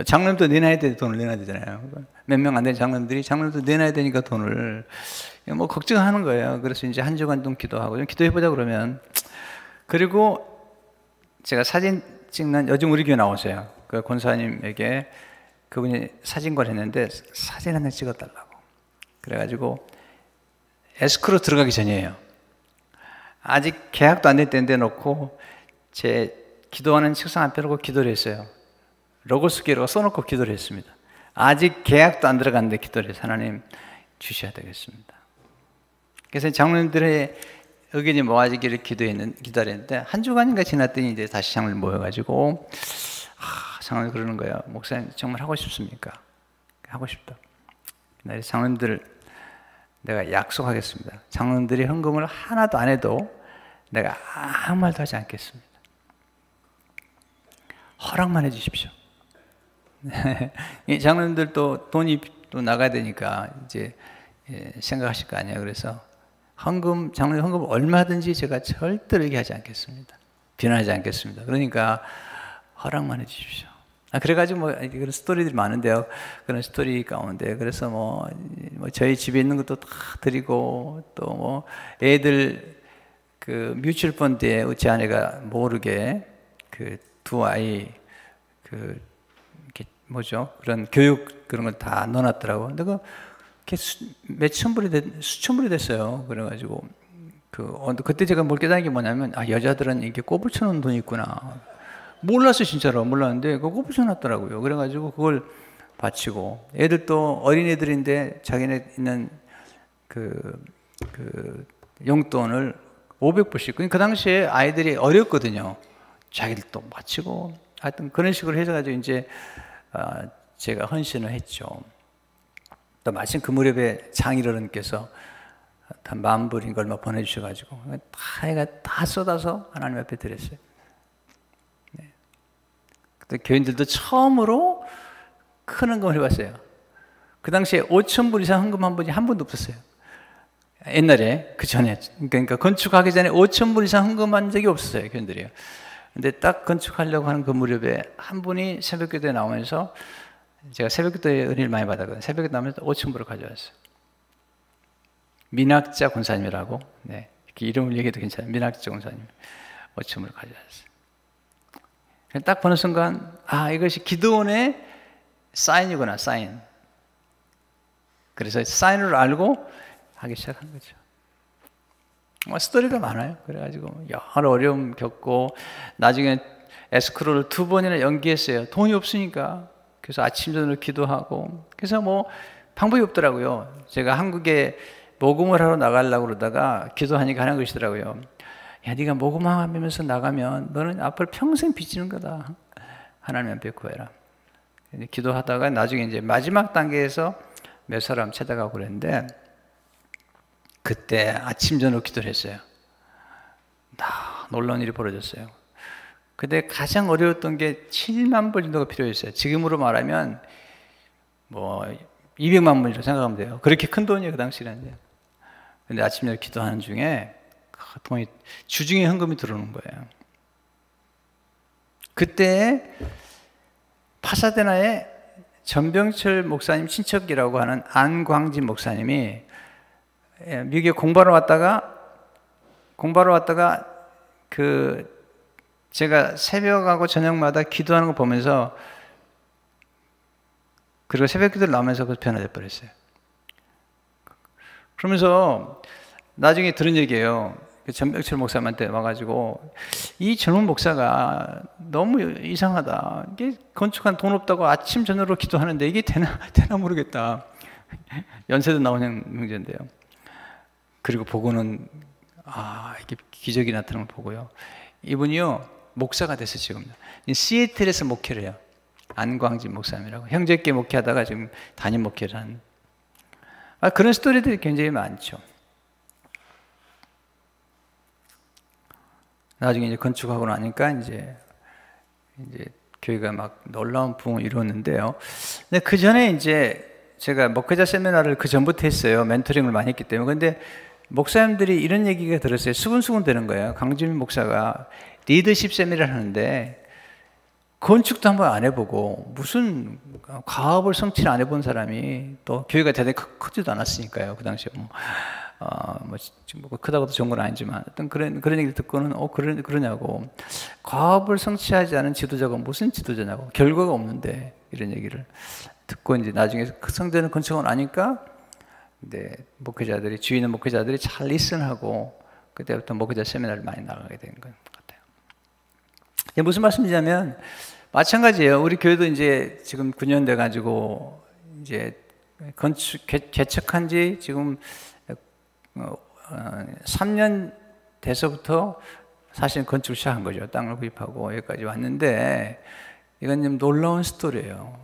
장로님도 내놔야 돼. 돈을 내놔야 되잖아요. 몇 명 안 되는 장로님도 내놔야 되니까 돈을 뭐 걱정하는 거예요. 그래서 이제 한 주간 동안 기도하고 좀 기도해보자 그러면. 그리고 제가 사진 찍는 요즘 우리 교회 나오세요. 그 권사님에게 그분이 사진관 했는데 사진 한 장 찍어달라고. 그래가지고 에스크로 들어가기 전이에요. 아직 계약도 안 될 때인데 놓고 제 기도하는 책상 앞에 놓고 기도를 했어요. 로고스 교회라고 써놓고 기도를 했습니다. 아직 계약도 안 들어갔는데 기도를 해서 하나님 주셔야 되겠습니다. 그래서 장로님들의 의견이 모아지기를 기다렸는데 한 주간인가 지났더니 이제 다시 장로님 모여가지고 장로님 그러는 거예요. 목사님 정말 하고 싶습니까? 하고 싶다. 장로님들 내가 약속하겠습니다. 장로님들이 헌금을 하나도 안 해도 내가 아무 말도 하지 않겠습니다. 허락만 해주십시오. 이 장로님들도 돈이 또 나가야 되니까 이제 생각하실 거 아니에요. 그래서 장로님 헌금 얼마든지 제가 절대로 얘기하지 않겠습니다. 비난하지 않겠습니다. 그러니까 허락만 해주십시오. 그래가지고 뭐 그런 스토리들이 많은데요. 그런 스토리 가운데 그래서 뭐 저희 집에 있는 것도 다 드리고 또 뭐 애들 그 뮤추얼 펀드에 제 아내가 모르게 그 두 아이 그 뭐죠? 그런 교육 그런 걸 다 넣어놨더라고. 근데 몇천 불이 수천 불이 됐어요. 그래가지고 그때 제가 뭘 깨달은 게 뭐냐면 여자들은 이게 꼬불 쳐놓은 돈이 있구나. 몰랐어요, 진짜로. 몰랐는데 그거 꼬불 쳐놨더라고요. 그래가지고 그걸 바치고 애들도 어린애들인데 자기네 있는 그 용돈을 500불씩. 그 당시에 아이들이 어렸거든요. 자기들 또 바치고 하여튼 그런 식으로 해서가지고 이제 제가 헌신을 했죠. 또 마침 그 무렵에 장일어른께서 한 10,000불인가 얼마 보내주셔가지고 다 쏟아서 하나님 앞에 드렸어요. 네. 그때 교인들도 처음으로 큰 헌금을 해봤어요. 그 당시에 5,000불 이상 헌금한 분이 한 분도 없었어요. 옛날에 그 전에 그러니까 건축하기 전에 5,000불 이상 헌금한 적이 없었어요, 교인들이요. 근데 딱 건축하려고 하는 그 무렵에 한 분이 새벽기도에 나오면서 제가 새벽기도에 은혜를 많이 받았거든요. 새벽에 나오면서 5,000불을 가져왔어요. 민학자 권사님이라고, 네, 이렇게 이름을 얘기해도 괜찮아요. 민학자 권사님 5,000불을 가져왔어요. 딱 보는 순간 이것이 기도원의 사인이구나, 사인. 그래서 사인을 알고 하기 시작한 거죠. 스토리가 많아요. 그래가지고 여러 어려움 겪고 나중에 에스크로를 2번이나 연기했어요. 돈이 없으니까. 그래서 아침 저녁 기도하고 그래서 뭐 방법이 없더라고요. 제가 한국에 모금을 하러 나가려고 그러다가 기도하니까 하는 것이더라고요. 야, 네가 모금하면서 나가면 너는 앞으로 평생 빚지는 거다. 하나님 앞에 구해라. 기도하다가 나중에 이제 마지막 단계에서 몇 사람 찾아가고 그랬는데 그때 아침 저녁 기도를 했어요. 놀라운 일이 벌어졌어요. 근데 가장 어려웠던 게 7만 불 정도가 필요했어요. 지금으로 말하면 뭐 200만 불이라고 생각하면 돼요. 그렇게 큰 돈이에요, 그 당시에는. 근데 아침 저녁 기도하는 중에 돈이 주중에 헌금이 들어오는 거예요. 그때 파사데나에 전병철 목사님 친척이라고 하는 안광진 목사님이 미국에 공부하러 왔다가 제가 새벽하고 저녁마다 기도하는 거 보면서 그리고 새벽 기도를 나오면서 그 변화돼 버렸어요. 그러면서 나중에 들은 얘기예요. 전병철 목사님한테 와가지고 이 젊은 목사가 너무 이상하다. 이게 건축한 돈 없다고 아침 저녁으로 기도하는데 이게 되나 모르겠다. 연세도 나오는 형제인데요. 그리고 보고는 이게 기적이 나타나는 걸 보고요. 이분이요 목사가 됐어요. 지금 시애틀에서 목회를 해요. 안광진 목사님이라고 형제께 목회하다가 지금 담임 목회를 하는 그런 스토리들이 굉장히 많죠. 나중에 이제 건축하고 나니까 이제 교회가 막 놀라운 부흥을 이루었는데요. 근데 그 전에 이제 제가 목회자 세미나를 그 전부터 했어요. 멘토링을 많이 했기 때문에. 근데 목사님들이 이런 얘기가 들었어요. 수근수근 되는 거예요. 강주민 목사가 리더십 세미나를 하는데 건축도 한번 안 해보고 무슨 과업을 성취를 안 해본 사람이 또 교회가 대단히 크지도 않았으니까요. 그 당시에 지금 크다고도 좋은 건 아니지만 어떤 그런 얘기를 듣고는 그러냐고 과업을 성취하지 않은 지도자가 무슨 지도자냐고 결과가 없는데 이런 얘기를 듣고 이제 나중에 성전을 건축하고 나니까 목회자들이 주위 있는 목회자들이 잘 리슨하고 그때부터 목회자 세미나를 많이 나가게 된 것 같아요. 무슨 말씀이냐면 마찬가지예요. 우리 교회도 이제 지금 9년 돼 가지고 이제 개척한 지 지금 3년 돼서부터 사실 건축을 시작한 거죠. 땅을 구입하고 여기까지 왔는데 이건 좀 놀라운 스토리예요.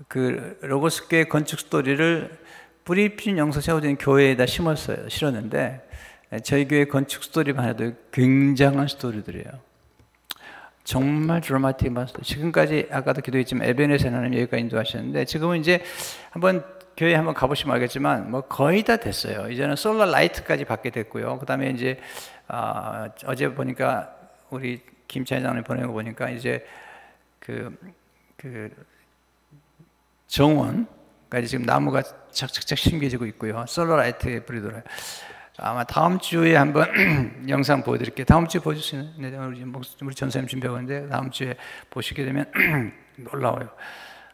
그 로고스 교회 건축 스토리를 브리핀 영서 세워진 교회에다 실었는데 저희 교회 건축 스토리만 해도 굉장한 스토리들이에요. 정말 드라마틱한 스토리. 지금까지 아까도 기도했지만 에베네셀 하나님 여기까지 인도하셨는데 지금은 이제 한번 교회 한번 가보시면 알겠지만 뭐 거의 다 됐어요. 이제는 솔라 라이트까지 받게 됐고요. 그 다음에 이제 어제 보니까 우리 김 차장님 보낸 거 보니까 이제 그 정원까지 지금 나무가 착착착 심겨지고 있고요. 솔라 라이트에 불이 돌아요. 아마 다음 주에 한번 영상 보여드릴게요. 다음 주에 보실 수 있는 우리 전사님 준비하고 있는데 다음 주에 보시게 되면 놀라워요.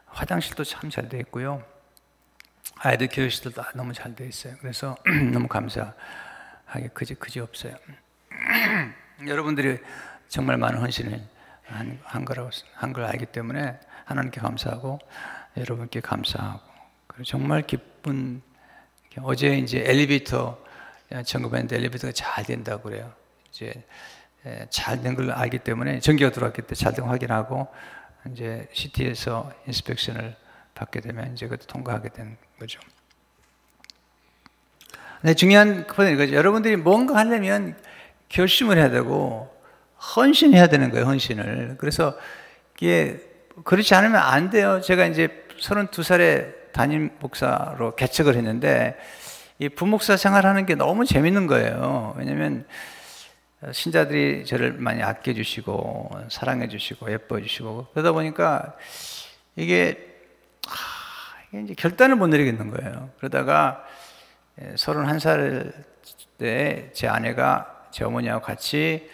화장실도 참 잘 되어 있고요. 아이들 교육실도 너무 잘 되어 있어요. 그래서 너무 감사하게 그지 없어요. 여러분들이 정말 많은 헌신을 한 걸 알기 때문에 하나님께 감사하고 여러분께 감사하고 그리고 정말 기쁜 어제 이제 엘리베이터 점검했는데 엘리베이터가 잘 된다고 그래요. 이제 잘 된 걸 알기 때문에 전기가 들어왔기 때문에 잘 된 거 확인하고 이제 시티에서 인스펙션을 받게 되면 이제 그것도 통과하게 되는 거죠. 근데 중요한 건 이거죠. 여러분들이 뭔가 하려면 결심을 해야 되고 헌신해야 되는 거예요. 헌신을. 그래서 이게 그렇지 않으면 안 돼요. 제가 이제 32살에 담임 목사로 개척을 했는데 이 부목사 생활하는 게 너무 재밌는 거예요. 왜냐하면 신자들이 저를 많이 아껴주시고 사랑해주시고 예뻐주시고 그러다 보니까 이게 이제 결단을 못 내리겠는 거예요. 그러다가 31살 때 제 아내가 제 어머니하고 같이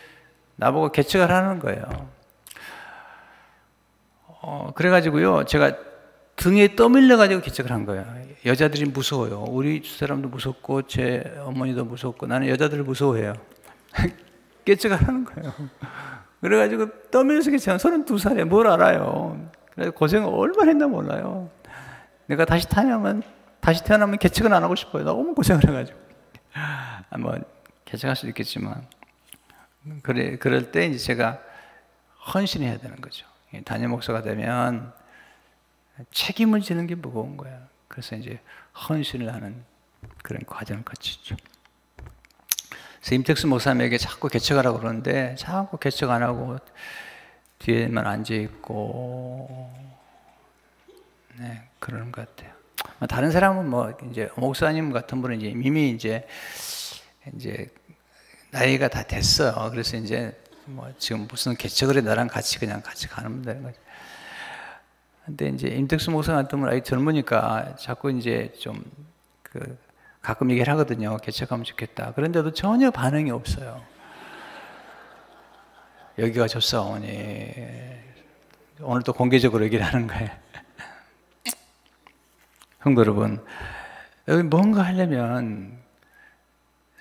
나보고 개척을 하는 거예요. 그래가지고요, 제가 등에 떠밀려가지고 개척을 한 거예요. 여자들이 무서워요. 우리 사람도 무섭고, 제 어머니도 무섭고, 나는 여자들을 무서워해요. 개척을 하는 거예요. 그래가지고 떠밀려서 개척한 32살에 뭘 알아요. 그래서 고생을 얼마나 했나 몰라요. 내가 다시 태어나면 개척은 안 하고 싶어요. 너무 고생을 해가지고. 뭐, 개척할 수도 있겠지만. 그럴 때 이제 제가 헌신해야 되는 거죠. 담임 목사가 되면 책임을 지는 게 무거운 거야. 그래서 이제 헌신을 하는 그런 과정을 거치죠. 그래서 임택수 목사님에게 자꾸 개척하라고 그러는데 자꾸 개척 안 하고 뒤에만 앉아 있고, 네, 그러는 것 같아요. 다른 사람은 뭐 이제 목사님 같은 분은 이미 이제 나이가 다 됐어요. 그래서 이제 뭐 지금 무슨 개척을 해 나랑 같이 가는 되는 거죠. 근데 이제 임택수 목사 같은 분은 아직 젊으니까 자꾸 이제 좀 가끔 얘기를 하거든요. 개척하면 좋겠다. 그런데도 전혀 반응이 없어요. 여기가 좋소, 어머니. 오늘 또 공개적으로 얘기를 하는 거예요. 성도 여러분, 여기 뭔가 하려면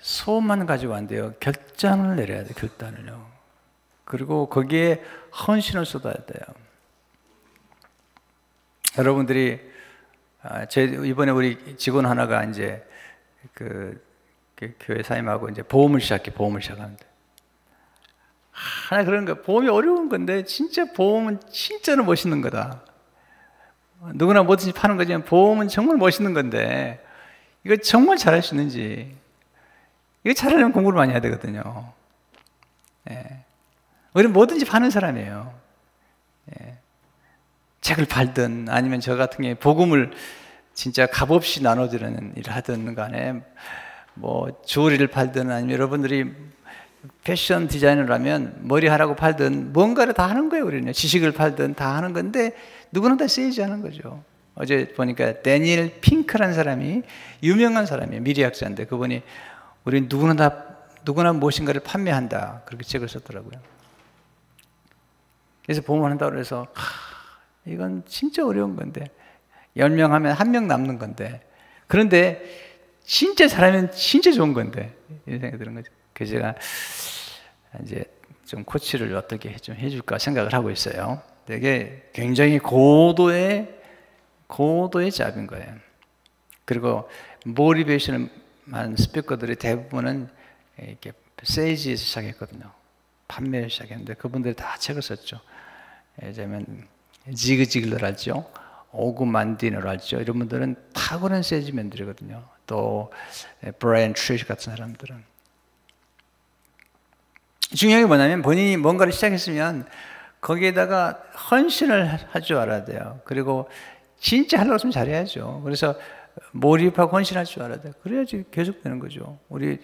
소원만 가지고 안 돼요. 결단을 내려야 돼요. 결단을요. 그리고 거기에 헌신을 쏟아야 돼요. 여러분들이 이번에 우리 직원 하나가 이제 그 교회 사임하고 이제 보험을 시작하는데 하나 그런 거 보험이 어려운 건데 진짜 보험은 진짜로 멋있는 거다. 누구나 뭐든지 파는 거지만 보험은 정말 멋있는 건데 이거 정말 잘할 수 있는지 이거 잘하려면 공부를 많이 해야 되거든요. 예. 우리는 뭐든지 파는 사람이에요. 예. 책을 팔든 아니면 저 같은 경우에 복음을 진짜 값없이 나눠주는 일을 하든 간에 뭐 주얼리를 팔든 아니면 여러분들이 패션 디자이너라면 머리하라고 팔든 뭔가를 다 하는 거예요. 우리는 지식을 팔든 다 하는 건데 누구나 다 쓰이지 않은 거죠. 어제 보니까 데니엘 핑크라는 사람이 유명한 사람이에요. 미래학자인데 그분이 우리 누구나 무엇인가를 판매한다 그렇게 책을 썼더라고요. 그래서 보험을 한다고 해서 이건 진짜 어려운 건데 10명 하면 1명 남는 건데 그런데 진짜 잘하면 진짜 좋은 건데 이런 생각이 드는 거죠. 그래서 제가 이제 좀 코치를 어떻게 좀 해줄까 생각을 하고 있어요. 이게 굉장히 고도의 잡인 거예요. 그리고 모티베이션을 한 스피커들이 대부분은 이렇게 세일즈에서 시작했거든요. 판매를 시작했는데 그분들이 다 책을 썼죠. 예를 들면 지그 지글러라죠. 오구 만디너를 알죠? 이런 분들은 탁월한 세일즈맨들이거든요. 또 브라이언 트리시 같은 사람들은. 중요한 게 뭐냐면 본인이 뭔가를 시작했으면 거기에다가 헌신을 할 줄 알아야 돼요. 그리고 진짜 하려고 했으면 잘해야죠. 그래서 몰입하고 헌신할 줄 알아야 돼요. 그래야지 계속 되는 거죠. 우리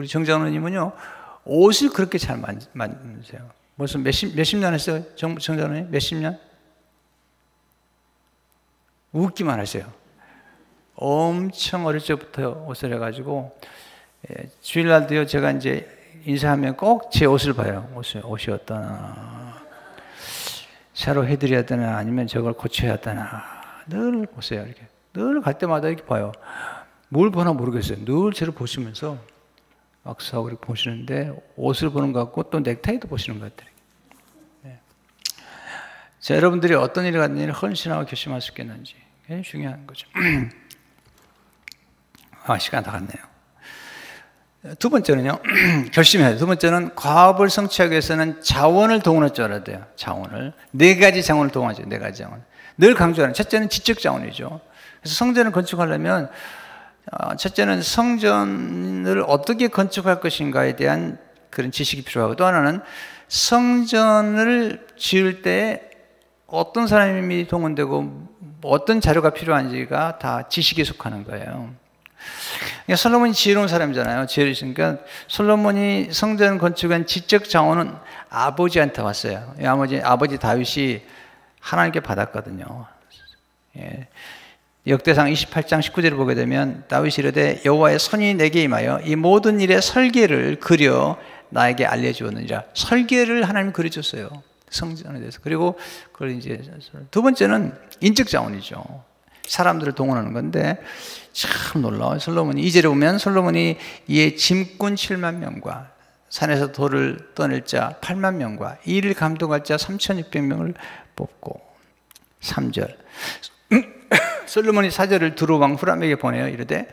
정장로님은요, 옷을 그렇게 잘 만드세요. 무슨 몇십 년 했어요? 정장로님? 몇십 년? 웃기만 하세요. 엄청 어릴 적부터 옷을 해가지고, 주일날도요, 제가 이제 인사하면 꼭 제 옷을 봐요. 옷이 어떠나. 새로 해드려야 되나, 아니면 저걸 고쳐야 되나. 늘 보세요, 이렇게. 늘 갈 때마다 이렇게 봐요. 뭘 보나 모르겠어요. 늘 저를 보시면서 악수하고 이렇게 보시는데, 옷을 보는 것 같고, 또 넥타이도 보시는 것 같아요. 네. 자, 여러분들이 어떤 일을 갖는 일을 헌신하고 결심할 수 있겠는지. 굉장히 중요한 거죠. 시간 다 갔네요. 두 번째는요, 결심해야 돼요. 두 번째는 과업을 성취하기 위해서는 자원을 동원할 줄 알아야 돼요. 자원을. 네 가지 자원을 동원하죠. 네 가지 자원. 늘 강조하는, 첫째는 지적 자원이죠. 그래서 성전을 건축하려면, 첫째는 성전을 어떻게 건축할 것인가에 대한 그런 지식이 필요하고, 또 하나는 성전을 지을 때 어떤 사람이 동원되고 어떤 자료가 필요한지가 다 지식에 속하는 거예요. 그러니까 솔로몬이 지혜로운 사람이잖아요. 지혜로우니까 솔로몬이 성전 건축한 지적 자원은 아버지한테 왔어요. 아버지 다윗이 하나님께 받았거든요. 예. 역대상 28장 19절을 보게 되면 다윗이 이르되 여호와의 손이 내게 임하여 이 모든 일의 설계를 그려 나에게 알려주었느니라. 설계를 하나님이 그려줬어요. 성전에 대해서. 그리고 그걸 이제 두 번째는 인적 자원이죠. 사람들을 동원하는 건데 참 놀라워요. 솔로몬이 2절에 보면 솔로몬이 이에 짐꾼 7만 명과 산에서 돌을 떠낼 자 8만 명과 이 일을 감독할 자 3,600명을 뽑고 3절 솔로몬이 사절을 두루 왕 후람에게 보내어 이르되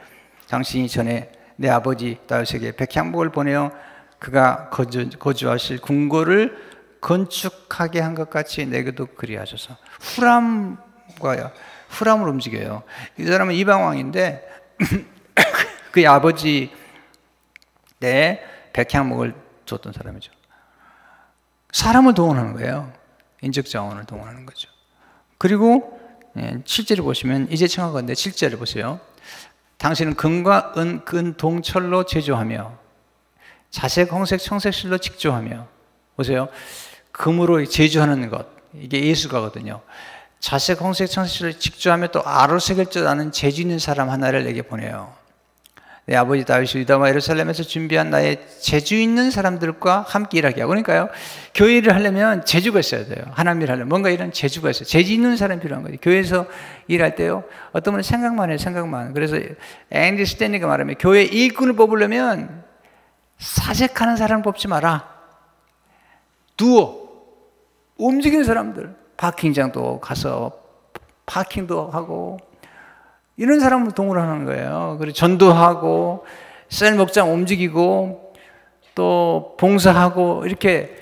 당신이 전에 내 아버지 다윗에게 백향목을 보내어 그가 거주하실 궁궐을 건축하게 한 것 같이 내게도 그리하소서. 후람을 움직여요. 이 사람은 이방 왕인데 그의 아버지 때 백향목을 줬던 사람이죠. 사람을 동원하는 거예요. 인적 자원을 동원하는 거죠. 그리고 7절을 보시면 이제 청하건대 7절을 보세요. 당신은 금과 은, 동철로 제조하며 자색, 홍색, 청색실로 직조하며 보세요. 금으로 제조하는 것 이게 예수가거든요. 자색, 홍색, 청색실을 직조하며 또 아로 새길 줄 아는 재주 있는 사람 하나를 내게 보내요. 내 아버지 다윗이 유다와 예루살렘에서 준비한 나의 재주 있는 사람들과 함께 일하게 하고. 그러니까요, 교회 일을 하려면 재주가 있어야 돼요. 하나님 일을 하려면 뭔가 이런 재주가 있어요. 재주 있는 사람이 필요한 거예요. 교회에서 일할 때요, 어떤 분은 생각만 해요. 생각만. 그래서 앤디 스탠리가 말하면 교회 일꾼을 뽑으려면 사색하는 사람 뽑지 마라. 움직이는 사람들, 파킹장도 가서 파킹도 하고 이런 사람을 동원하는 거예요. 그리고 전도하고 셀 목장 움직이고 또 봉사하고 이렇게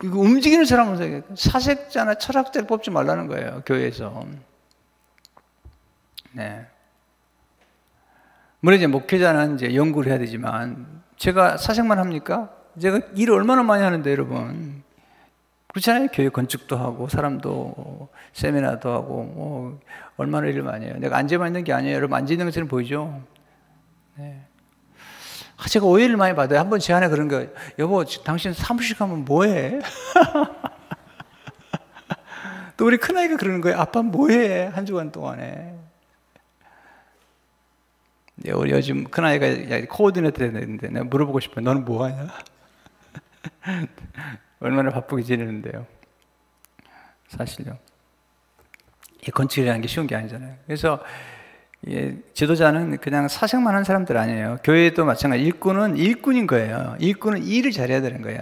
움직이는 사람을 사색자나 철학자를 뽑지 말라는 거예요. 교회에서. 네. 물론 이제 목회자는 이제 연구를 해야 되지만 제가 사색만 합니까? 제가 일을 얼마나 많이 하는데 여러분. 그렇잖아요. 교회 건축도 하고 사람도 세미나도 하고 얼마나 일을 많이 해요. 내가 앉아만 있는 게 아니에요. 여러분 앉아 있는 것처럼 보이죠? 네. 제가 오해를 많이 받아요. 한번 제 안에 그런 거, 여보 당신 사무실 가면 뭐해? 또 우리 큰아이가 그러는 거예요. 아빠 뭐해? 한 주간 동안에. 우리 요즘 큰아이가 코어디네이터 되는데 내가 물어보고 싶어요. 너는 뭐하냐? 얼마나 바쁘게 지내는데요. 사실요. 이 건축이라는 게 쉬운 게 아니잖아요. 그래서 지도자는 그냥 사색만 한 사람들 아니에요. 교회도 마찬가지. 일꾼은 일꾼인 거예요. 일꾼은 일을 잘해야 되는 거예요.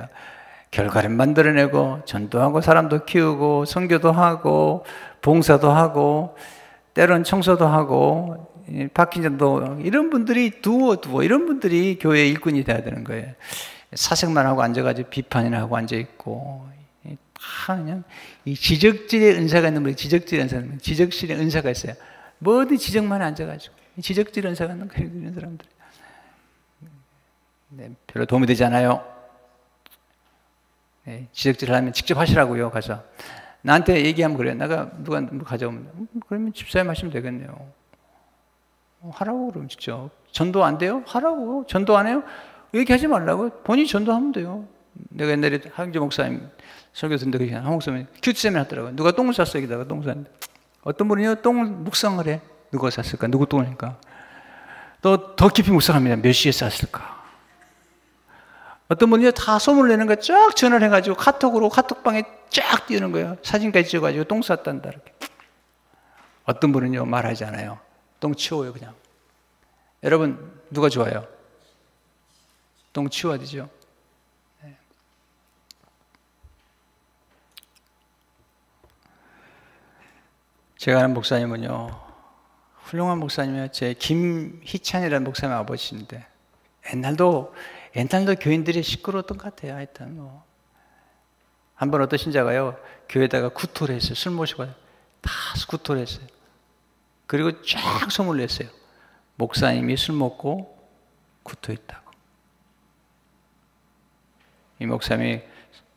결과를 만들어내고 전도하고 사람도 키우고 선교도 하고 봉사도 하고 때론 청소도 하고 파킹장도 이런 분들이 이런 분들이 교회의 일꾼이 돼야 되는 거예요. 사색만 하고 앉아가지고 비판이나 하고 앉아있고 그냥 이 지적질의 은사가 있는 분이 지적질의 은사는 지적실의 은사가 있어요. 뭐든 지적만 앉아가지고 지적질 은사가 있는 거예요. 이런 사람들. 네, 별로 도움이 되지 않아요. 네, 지적질을 하면 직접 하시라고요. 가서 나한테 얘기하면 그래요. 내가 누가 가져오면 그러면 집사님 하시면 되겠네요. 하라고 그러면 직접. 전도 안 돼요? 하라고. 전도 안 해요? 얘기하지 말라고. 본인이 전도하면 돼요. 내가 옛날에 하영재 목사님 설교 듣는데 그냥 한 목사님이 큐티세미나 하더라고요. 누가 똥을 쌌어 여기다가 똥을 쌌는데 어떤 분이요 똥을 묵상을 해. 누가 쌌을까? 누구 똥이니까. 또 더 깊이 묵상합니다. 몇 시에 쌌을까? 어떤 분이요 다 소문을 내는 거야. 쫙 전화를 해가지고 카톡으로 카톡방에 쫙 띄우는 거예요. 사진까지 찍어가지고 똥 쌌단다 이렇게. 어떤 분은요 말하지 않아요. 똥 치워요 그냥. 여러분 누가 좋아요? 똥 치워야 되죠. 네. 제가 아는 목사님은요 훌륭한 목사님이에요. 제 김희찬이라는 목사님 아버지인데 옛날도 교인들이 시끄러웠던 것 같아요. 하여튼 뭐. 한 번 어떤 신자가요 교회에다가 구토를 했어요. 술 모시고 다 구토를 했어요. 그리고 쫙 소문을 냈어요. 목사님이 술 먹고 구토했다고. 이 목사님이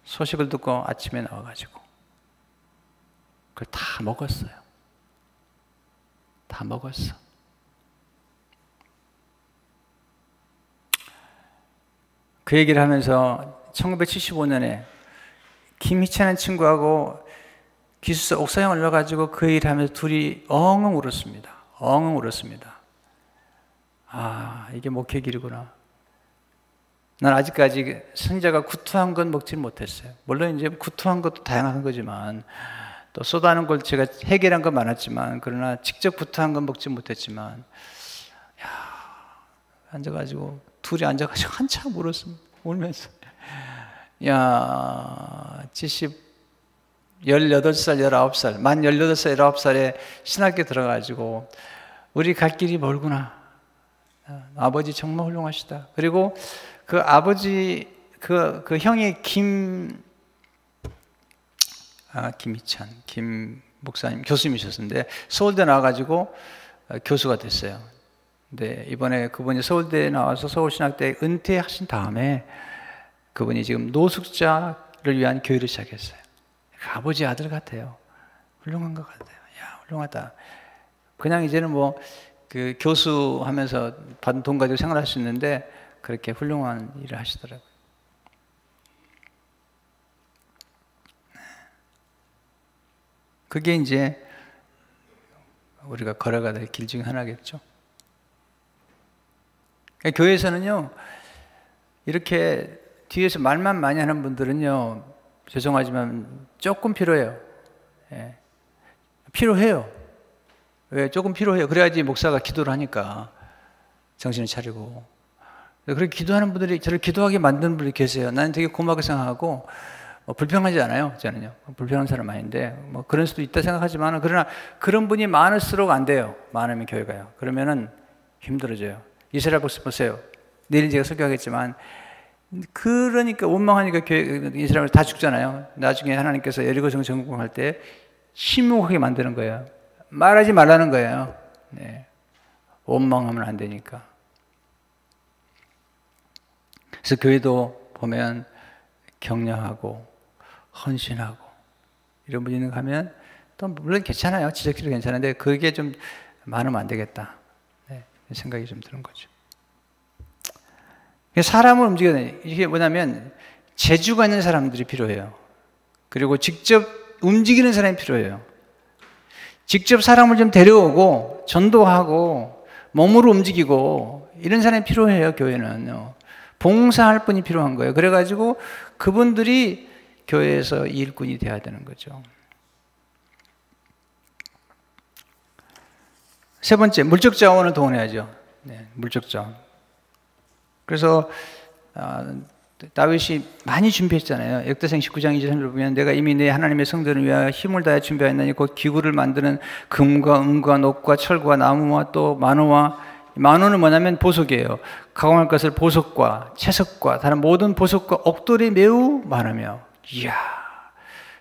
소식을 듣고 아침에 나와가지고 그걸 다 먹었어요. 다 먹었어. 그 얘기를 하면서 1975년에 김희찬한 친구하고 기숙사 옥상에 올라가지고 그 얘기를 하면서 둘이 엉엉 울었습니다. 엉엉 울었습니다. 아, 이게 목회 길이구나. 난 아직까지 선자가 구토한 건 먹지 못했어요. 물론 이제 구토한 것도 다양한 거지만 또 쏟아는 걸 제가 해결한 건 많았지만 그러나 직접 구토한 건 먹지 못했지만 앉아가지고 둘이 앉아가지고 한참 울었습니다. 울면서 18살, 19살, 만 18살, 19살에 신학교 들어가지고 우리 갈 길이 멀구나. 아버지 정말 훌륭하시다. 그리고 그 아버지 그 형이 김희찬 김 목사님 교수님이셨는데 서울대 나와가지고 교수가 됐어요. 근데 이번에 그분이 서울대에 나와서 서울신학대에 은퇴하신 다음에 그분이 지금 노숙자를 위한 교회를 시작했어요. 아버지 아들 같아요. 훌륭한 것 같아요. 야, 훌륭하다. 그냥 이제는 뭐 그 교수 하면서 받은 돈 가지고 생활할 수 있는데 그렇게 훌륭한 일을 하시더라고요. 그게 이제 우리가 걸어가야 될 길 중에 하나겠죠. 그러니까 교회에서는요, 이렇게 뒤에서 말만 많이 하는 분들은요, 죄송하지만 조금 필요해요. 예. 필요해요. 왜? 조금 필요해요. 그래야지 목사가 기도를 하니까 정신을 차리고. 그렇게 기도하는 분들이 저를 기도하게 만드는 분들이 계세요. 나는 되게 고맙게 생각하고 불평하지 않아요. 저는요. 불평하는 사람 아닌데 뭐 그런 수도 있다 생각하지만 그러나 그런 분이 많을수록 안 돼요. 많으면 교회가요. 그러면은 힘들어져요. 이스라엘 복습 보세요. 내일 제가 설교하겠지만 그러니까 원망하니까 교회 이스라엘 다 죽잖아요. 나중에 하나님께서 여리고성 정복할 때 침묵하게 만드는 거예요. 말하지 말라는 거예요. 네. 원망하면 안 되니까. 그래서 교회도 보면 격려하고 헌신하고 이런 분이 있는 거 하면 또 물론 괜찮아요. 지적질도 괜찮은데 그게 좀 많으면 안 되겠다. 네. 생각이 좀 드는 거죠. 사람을 움직여야 돼요. 이게 뭐냐면 재주가 있는 사람들이 필요해요. 그리고 직접 움직이는 사람이 필요해요. 직접 사람을 좀 데려오고 전도하고 몸으로 움직이고 이런 사람이 필요해요. 교회는 봉사할 분이 필요한 거예요. 그래가지고 그분들이 교회에서 일꾼이 돼야 되는 거죠. 세 번째, 물적 자원을 동원해야죠. 네, 물적 자원. 그래서 다윗이 많이 준비했잖아요. 역대상 19장 2절을 보면 내가 이미 내 하나님의 성전을 위하여 힘을 다해 준비하였나니 곧 기구를 만드는 금과 은과 녹과 철과 나무와 또 만호와 만호는 뭐냐면 보석이에요. 가공할 것을 보석과 채석과 다른 모든 보석과 옥돌이 매우 많으며 이야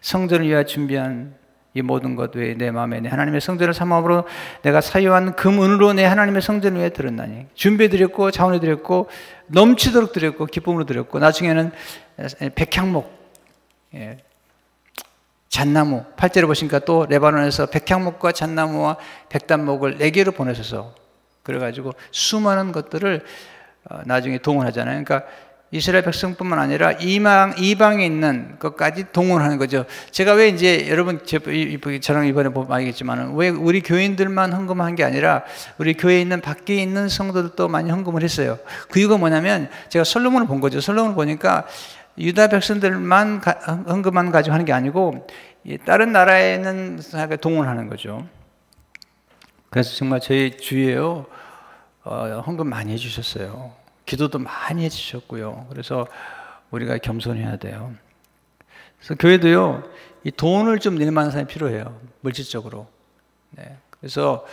성전을 위하여 준비한 이 모든 것 외에 내 마음에 내 하나님의 성전을 삼음으로 내가 사유한 금은으로 내 하나님의 성전을 위해 드렸나니 준비해드렸고 자원해드렸고 넘치도록 드렸고 기쁨으로 드렸고 나중에는 백향목, 잣나무 8절에 보시니까 또 레바논에서 백향목과 잣나무와 백단목을 4개로 보내셔서 그래가지고 수많은 것들을 나중에 동원하잖아요. 그러니까 이스라엘 백성뿐만 아니라 이방에 있는 것까지 동원하는 거죠. 제가 왜 이제 여러분 저랑 이번에 보면 알겠지만 왜 우리 교인들만 헌금한 게 아니라 우리 교회에 있는 밖에 있는 성도들도 많이 헌금을 했어요. 그 이유가 뭐냐면 제가 솔로몬을 본 거죠. 솔로몬을 보니까 유다 백성들만 헌금만 가지고 하는 게 아니고 다른 나라에 있는 사람을 동원하는 거죠. 그래서 정말 저희 주위에요 헌금 많이 해주셨어요. 기도도 많이 해주셨고요. 그래서 우리가 겸손해야 돼요. 그래서 교회도요, 이 돈을 좀 낼 만한 사람이 필요해요. 물질적으로. 네. 그래서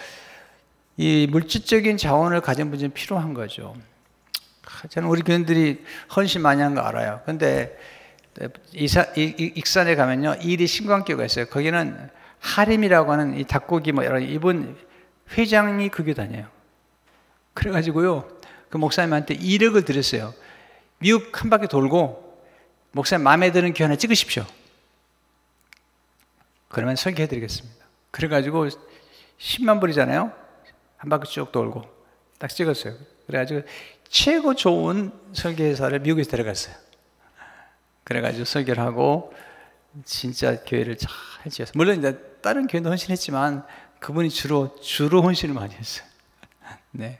이 물질적인 자원을 가진 분이 필요한 거죠. 저는 우리 교인들이 헌신 많이 한 거 알아요. 근데 익산에 가면요, 일이 신광교가 있어요. 거기는 하림이라고 하는 이 닭고기 뭐 여러 이분 회장이 그 교회 다녀요. 그래가지고요, 그 목사님한테 1억을 드렸어요. 미국 한 바퀴 돌고 목사님 마음에 드는 교회 하나 찍으십시오. 그러면 설계해드리겠습니다. 그래가지고 10만 불이잖아요. 한 바퀴 쭉 돌고 딱 찍었어요. 그래가지고 최고 좋은 설계회사를 미국에서 데려갔어요. 그래가지고 설계를 하고 진짜 교회를 잘 지었어요. 물론 이제 다른 교회도 헌신했지만 그분이 주로 헌신을 많이 했어요. 네.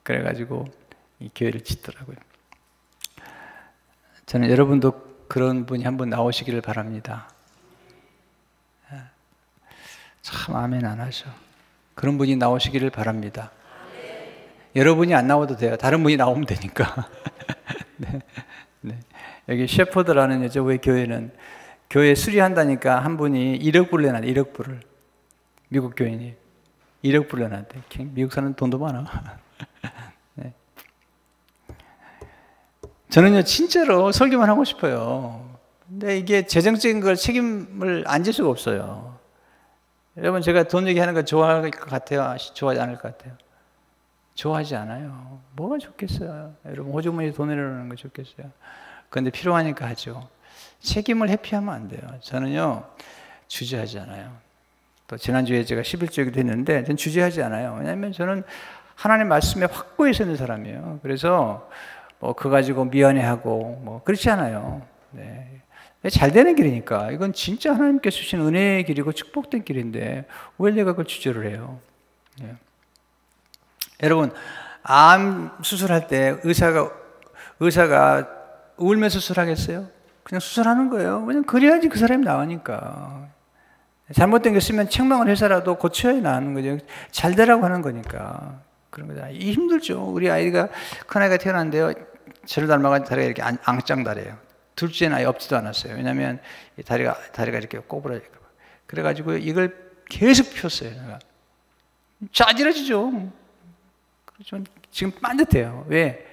그래가지고 이 교회를 짓더라고요. 저는 여러분도 그런 분이 한번 나오시기를 바랍니다. 참 아멘 안 하셔. 그런 분이 나오시기를 바랍니다. 여러분이 안 나와도 돼요. 다른 분이 나오면 되니까. 네. 네. 여기 셰퍼드라는 여자 교회는 교회 수리한다니까 한 분이 1억 불을 내놨대. 1억 불을. 미국 교인이 1억 불을 내놨대. 미국 사람 돈도 많아. 네. 저는요 진짜로 설교만 하고 싶어요. 근데 이게 재정적인 걸 책임을 안 질 수가 없어요. 여러분 제가 돈 얘기하는 거 좋아할 것 같아요? 좋아하지 않을 것 같아요? 좋아하지 않아요. 뭐가 좋겠어요? 여러분 호주머니에 돈 내려놓는 거 좋겠어요? 그런데 필요하니까 하죠. 책임을 회피하면 안 돼요. 저는요 주저하지 않아요. 또 지난주에 제가 11조기도 했는데 저는 주저하지 않아요. 왜냐하면 저는 하나님 말씀에 확고히 서는 사람이에요. 그래서 뭐 그거 가지고 미안해하고 뭐 그렇지 않아요. 네. 잘 되는 길이니까 이건 진짜 하나님께서 주신 은혜의 길이고 축복된 길인데 왜 내가 그걸 주저를 해요? 네. 여러분 암 수술할 때 의사가 울면서 수술하겠어요? 그냥 수술하는 거예요. 왜냐면 그래야지 그 사람이 나으니까. 잘못된 게 있으면 책망을 해서라도 고쳐야 나는 거죠. 잘 되라고 하는 거니까. 그런 거죠. 힘들죠. 우리 아이가, 큰아이가 태어났는데요. 저를 닮아가지고 다리가 이렇게 앙짱다래요. 둘째는 아예 없지도 않았어요. 왜냐면 다리가 이렇게 꼬부라질까 봐. 그래가지고 이걸 계속 폈어요. 내가. 짜질러지죠. 그렇죠. 지금 빤듯해요. 왜?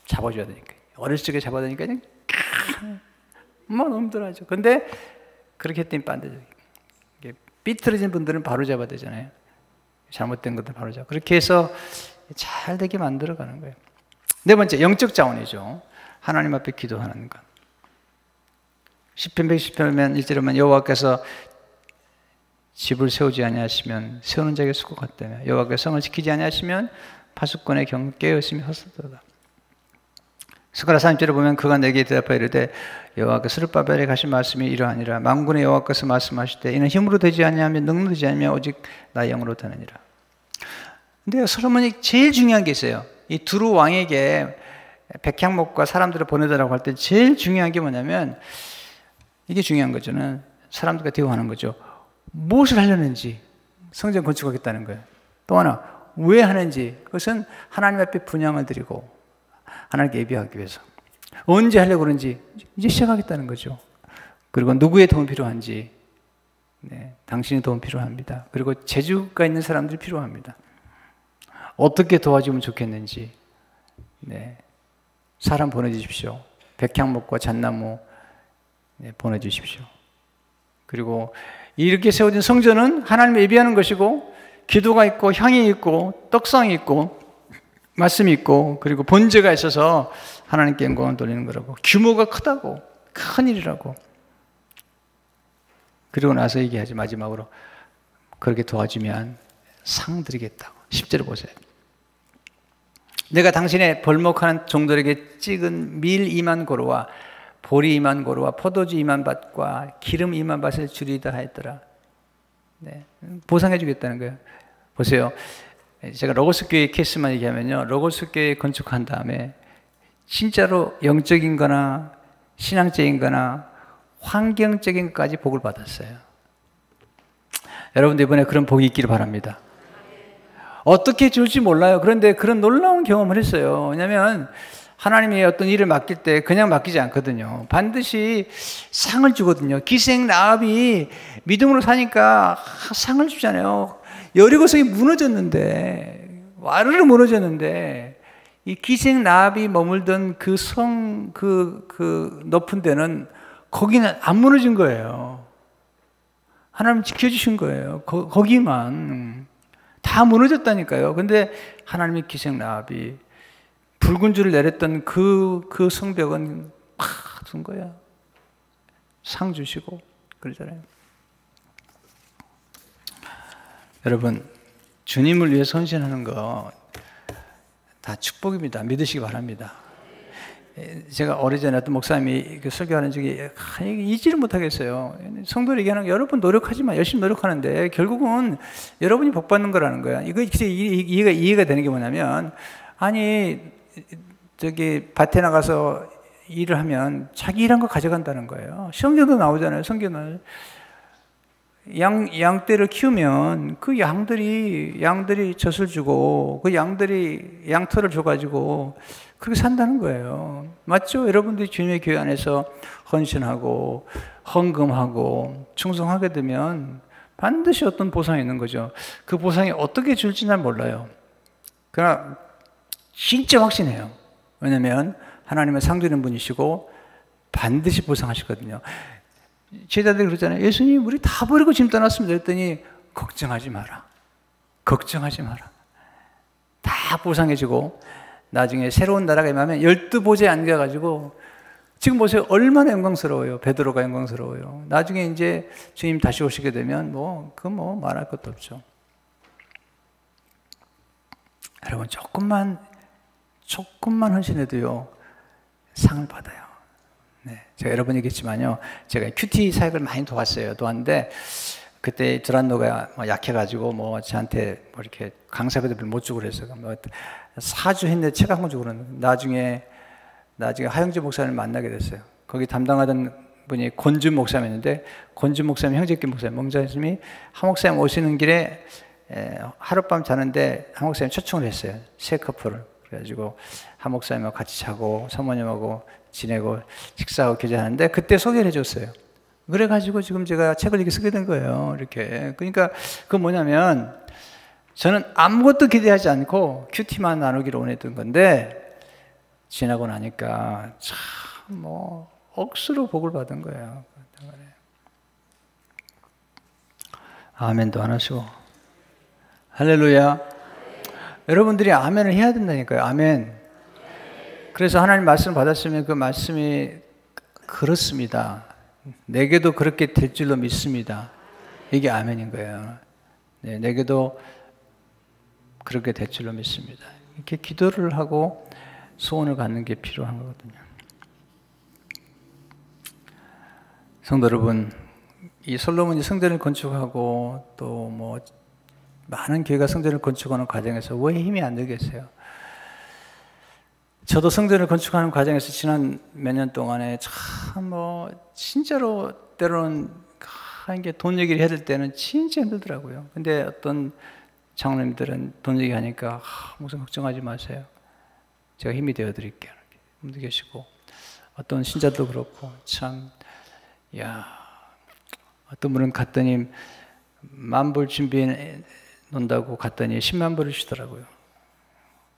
잡아줘야 되니까. 어렸을 적에 잡아야 되니까 그냥 너무 힘들어하죠. 근데 그렇게 했더니 빤듯해요. 삐뚤어진 분들은 바로 잡아야 되잖아요. 잘못된 것들 바로 잡아. 그렇게 해서 잘 되게 만들어가는 거예요. 네 번째, 영적 자원이죠. 하나님 앞에 기도하는 것. 시편 110편 1절에 보면 여호와께서 집을 세우지 아니하시면 세우는 자에게 수고 같다며 여호와께서 성을 지키지 아니하시면 파수꾼의 경 깨어있음이 헛되도다. 스가랴 30절에 보면 그가 내게 대답하여 이르되 여호와께서 스룹바벨에 가신 말씀이 이러하니라. 만군의 여호와께서 말씀하시되 이는 힘으로 되지 아니하며 능력으로 되지 아니하며 오직 나의 영으로 되느니라. 근데 솔로몬이 제일 중요한 게 있어요. 이 두루 왕에게 백향목과 사람들을 보내달라고 할 때 제일 중요한 게 뭐냐면 이게 중요한 거죠. 사람들과 대화하는 거죠. 무엇을 하려는지 성전 건축하겠다는 거예요. 또 하나 왜 하는지 그것은 하나님 앞에 분향을 드리고 하나님께 예비하기 위해서 언제 하려고 그런지 이제 시작하겠다는 거죠. 그리고 누구의 도움이 필요한지 당신의 도움 필요합니다. 그리고 재주가 있는 사람들이 필요합니다. 어떻게 도와주면 좋겠는지 사람 보내주십시오. 백향목과 잣나무 보내주십시오. 그리고 이렇게 세워진 성전은 하나님을 예비하는 것이고, 기도가 있고 향이 있고 떡상이 있고 말씀이 있고 그리고 번제가 있어서 하나님께 영광을 돌리는 거라고. 규모가 크다고, 큰 일이라고. 그리고 나서 얘기하지, 마지막으로 그렇게 도와주면 상 드리겠다고. 10절을 보세요. 내가 당신의 벌목하는 종들에게 찍은 밀 2만 고로와 보리 2만 고로와 포도주 2만 밭과 기름 2만 밭을 주리다 하였더라. 네, 보상해 주겠다는 거예요. 보세요. 제가 로고스 교회 케이스만 얘기하면요, 로고스 교회 건축한 다음에 진짜로 영적인 거나 신앙적인 거나 환경적인 것까지 복을 받았어요. 여러분들 이번에 그런 복이 있기를 바랍니다. 어떻게 줄지 몰라요. 그런데 그런 놀라운 경험을 했어요. 왜냐하면 하나님이 어떤 일을 맡길 때 그냥 맡기지 않거든요. 반드시 상을 주거든요. 기생 라합이 믿음으로 사니까 상을 주잖아요. 여리고성이 무너졌는데, 와르르 무너졌는데, 이 기생 라합이 머물던 그 성, 그 높은 데는 거기는 안 무너진 거예요. 하나님 지켜주신 거예요. 거기만. 다 무너졌다니까요. 근데 하나님이 기생 라합이 붉은 줄을 내렸던 그 성벽은 팍 둔 거야. 상 주시고 그러잖아요. 여러분, 주님을 위해 헌신하는 거 다 축복입니다. 믿으시기 바랍니다. 제가 오래전에 어떤 목사님이 설교하는 중에 잊지를 못하겠어요. 성도를 얘기하는 거, 여러분 노력하지만 열심히 노력하는데 결국은 여러분이 복 받는 거라는 거야. 이거 이해가 되는 게 뭐냐면, 아니 저기 밭에 나가서 일을 하면 자기 일한 거 가져간다는 거예요. 성경도 나오잖아요. 성경은 양떼를 키우면 그 양들이 젖을 주고 그 양들이 양털을 줘가지고 그렇게 산다는 거예요. 맞죠? 여러분들이 주님의 교회 안에서 헌신하고 헌금하고 충성하게 되면 반드시 어떤 보상이 있는 거죠. 그 보상이 어떻게 줄지 난 몰라요. 그러나 진짜 확신해요. 왜냐하면 하나님은 상 주는 분이시고 반드시 보상하시거든요. 제자들이 그러잖아요. 예수님, 우리 다 버리고 지금 떠났습니다. 그랬더니 걱정하지 마라. 걱정하지 마라. 다 보상해주고 나중에 새로운 나라가 임하면 12보좌에 앉아가지고, 지금 보세요. 얼마나 영광스러워요. 베드로가 영광스러워요. 나중에 이제 주님 다시 오시게 되면 말할 것도 없죠. 여러분, 조금만 헌신해도요, 상을 받아요. 네, 제가 여러 번 얘기했지만요, 제가 큐티 사역을 많이 도왔는데, 그때 드란노가 약해가지고 저한테 이렇게 강사비도 못 주고 그래서 4주 했는데 책 한 권 주고 그러는데, 나중에 하영주 목사님을 만나게 됐어요. 거기 담당하던 분이 권준 목사님이었는데, 권준 목사님, 형제교 목사님, 목사님이 한 목사님 오시는 길에 하룻밤 자는데 한 목사님 초청을 했어요. 세 커플을. 그래가지고 한 목사님하고 같이 자고 사모님하고 지내고 식사하고 교제하는데 그때 소개를 해줬어요. 그래가지고 지금 제가 책을 이렇게 쓰게 된 거예요. 이렇게. 그러니까 그건 뭐냐면, 저는 아무것도 기대하지 않고 큐티만 나누기를 원했던 건데, 지나고 나니까 참 억수로 복을 받은 거예요. 아멘도 안 하시고. 할렐루야. 여러분들이 아멘을 해야 된다니까요. 아멘. 그래서 하나님 말씀을 받았으면 그 말씀이 그렇습니다. 내게도 그렇게 될 줄로 믿습니다. 이게 아멘인 거예요. 네, 내게도 그렇게 될 줄로 믿습니다. 이렇게 기도를 하고 소원을 갖는 게 필요한 거거든요. 성도 여러분, 이 솔로몬이 성전을 건축하고 또 많은 교회가 성전을 건축하는 과정에서 왜 힘이 안 들겠어요? 저도 성전을 건축하는 과정에서 지난 몇 년 동안에 참 진짜로 때로는 이게 돈 얘기를 해야 될 때는 진짜 힘들더라고요. 근데 어떤 장로님들은 돈 얘기하니까 무슨 걱정하지 마세요. 제가 힘이 되어 드릴게요. 분도 계시고, 어떤 신자도 그렇고, 참, 어떤 분은 갔더니 10,000불 준비해 놓는다고 갔더니 10만 불을 주더라고요.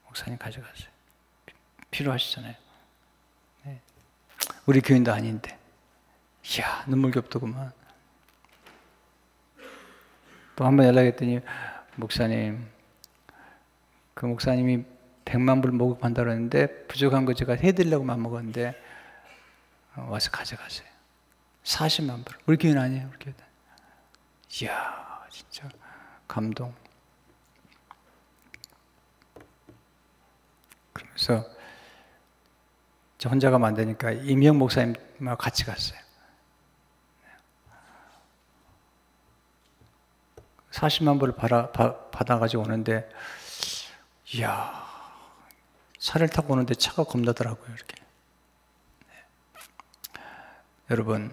목사님 가져가세요. 필요하시잖아요. 네. 우리 교인도 아닌데 이야, 눈물겹더구만. 또 한 번 연락했더니, 목사님, 그 목사님이 100만 불 모금한다고 했는데 부족한 거 제가 해드리려고만 먹었는데 와서 가져가세요. 40만 불. 우리 교회는 아니에요. 우리 교회는. 이야, 진짜 감동. 그러면서 저 혼자 가면 안 되니까 임영 목사님하고 같이 갔어요. 40만 불을 받아가지고 오는데, 이야, 차를 타고 오는데 차가 겁나더라고요, 이렇게. 네. 여러분,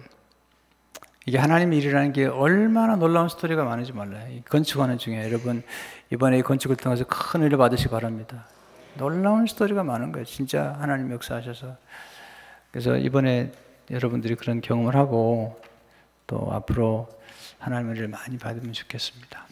이게 하나님의 일이라는 게 얼마나 놀라운 스토리가 많은지 몰라요. 이 건축하는 중에 여러분, 이번에 이 건축을 통해서 큰 은혜를 받으시기 바랍니다. 놀라운 스토리가 많은 거예요. 진짜 하나님 역사하셔서. 그래서 이번에 여러분들이 그런 경험을 하고 또 앞으로 하나님의 은혜를 많이 받으면 좋겠습니다.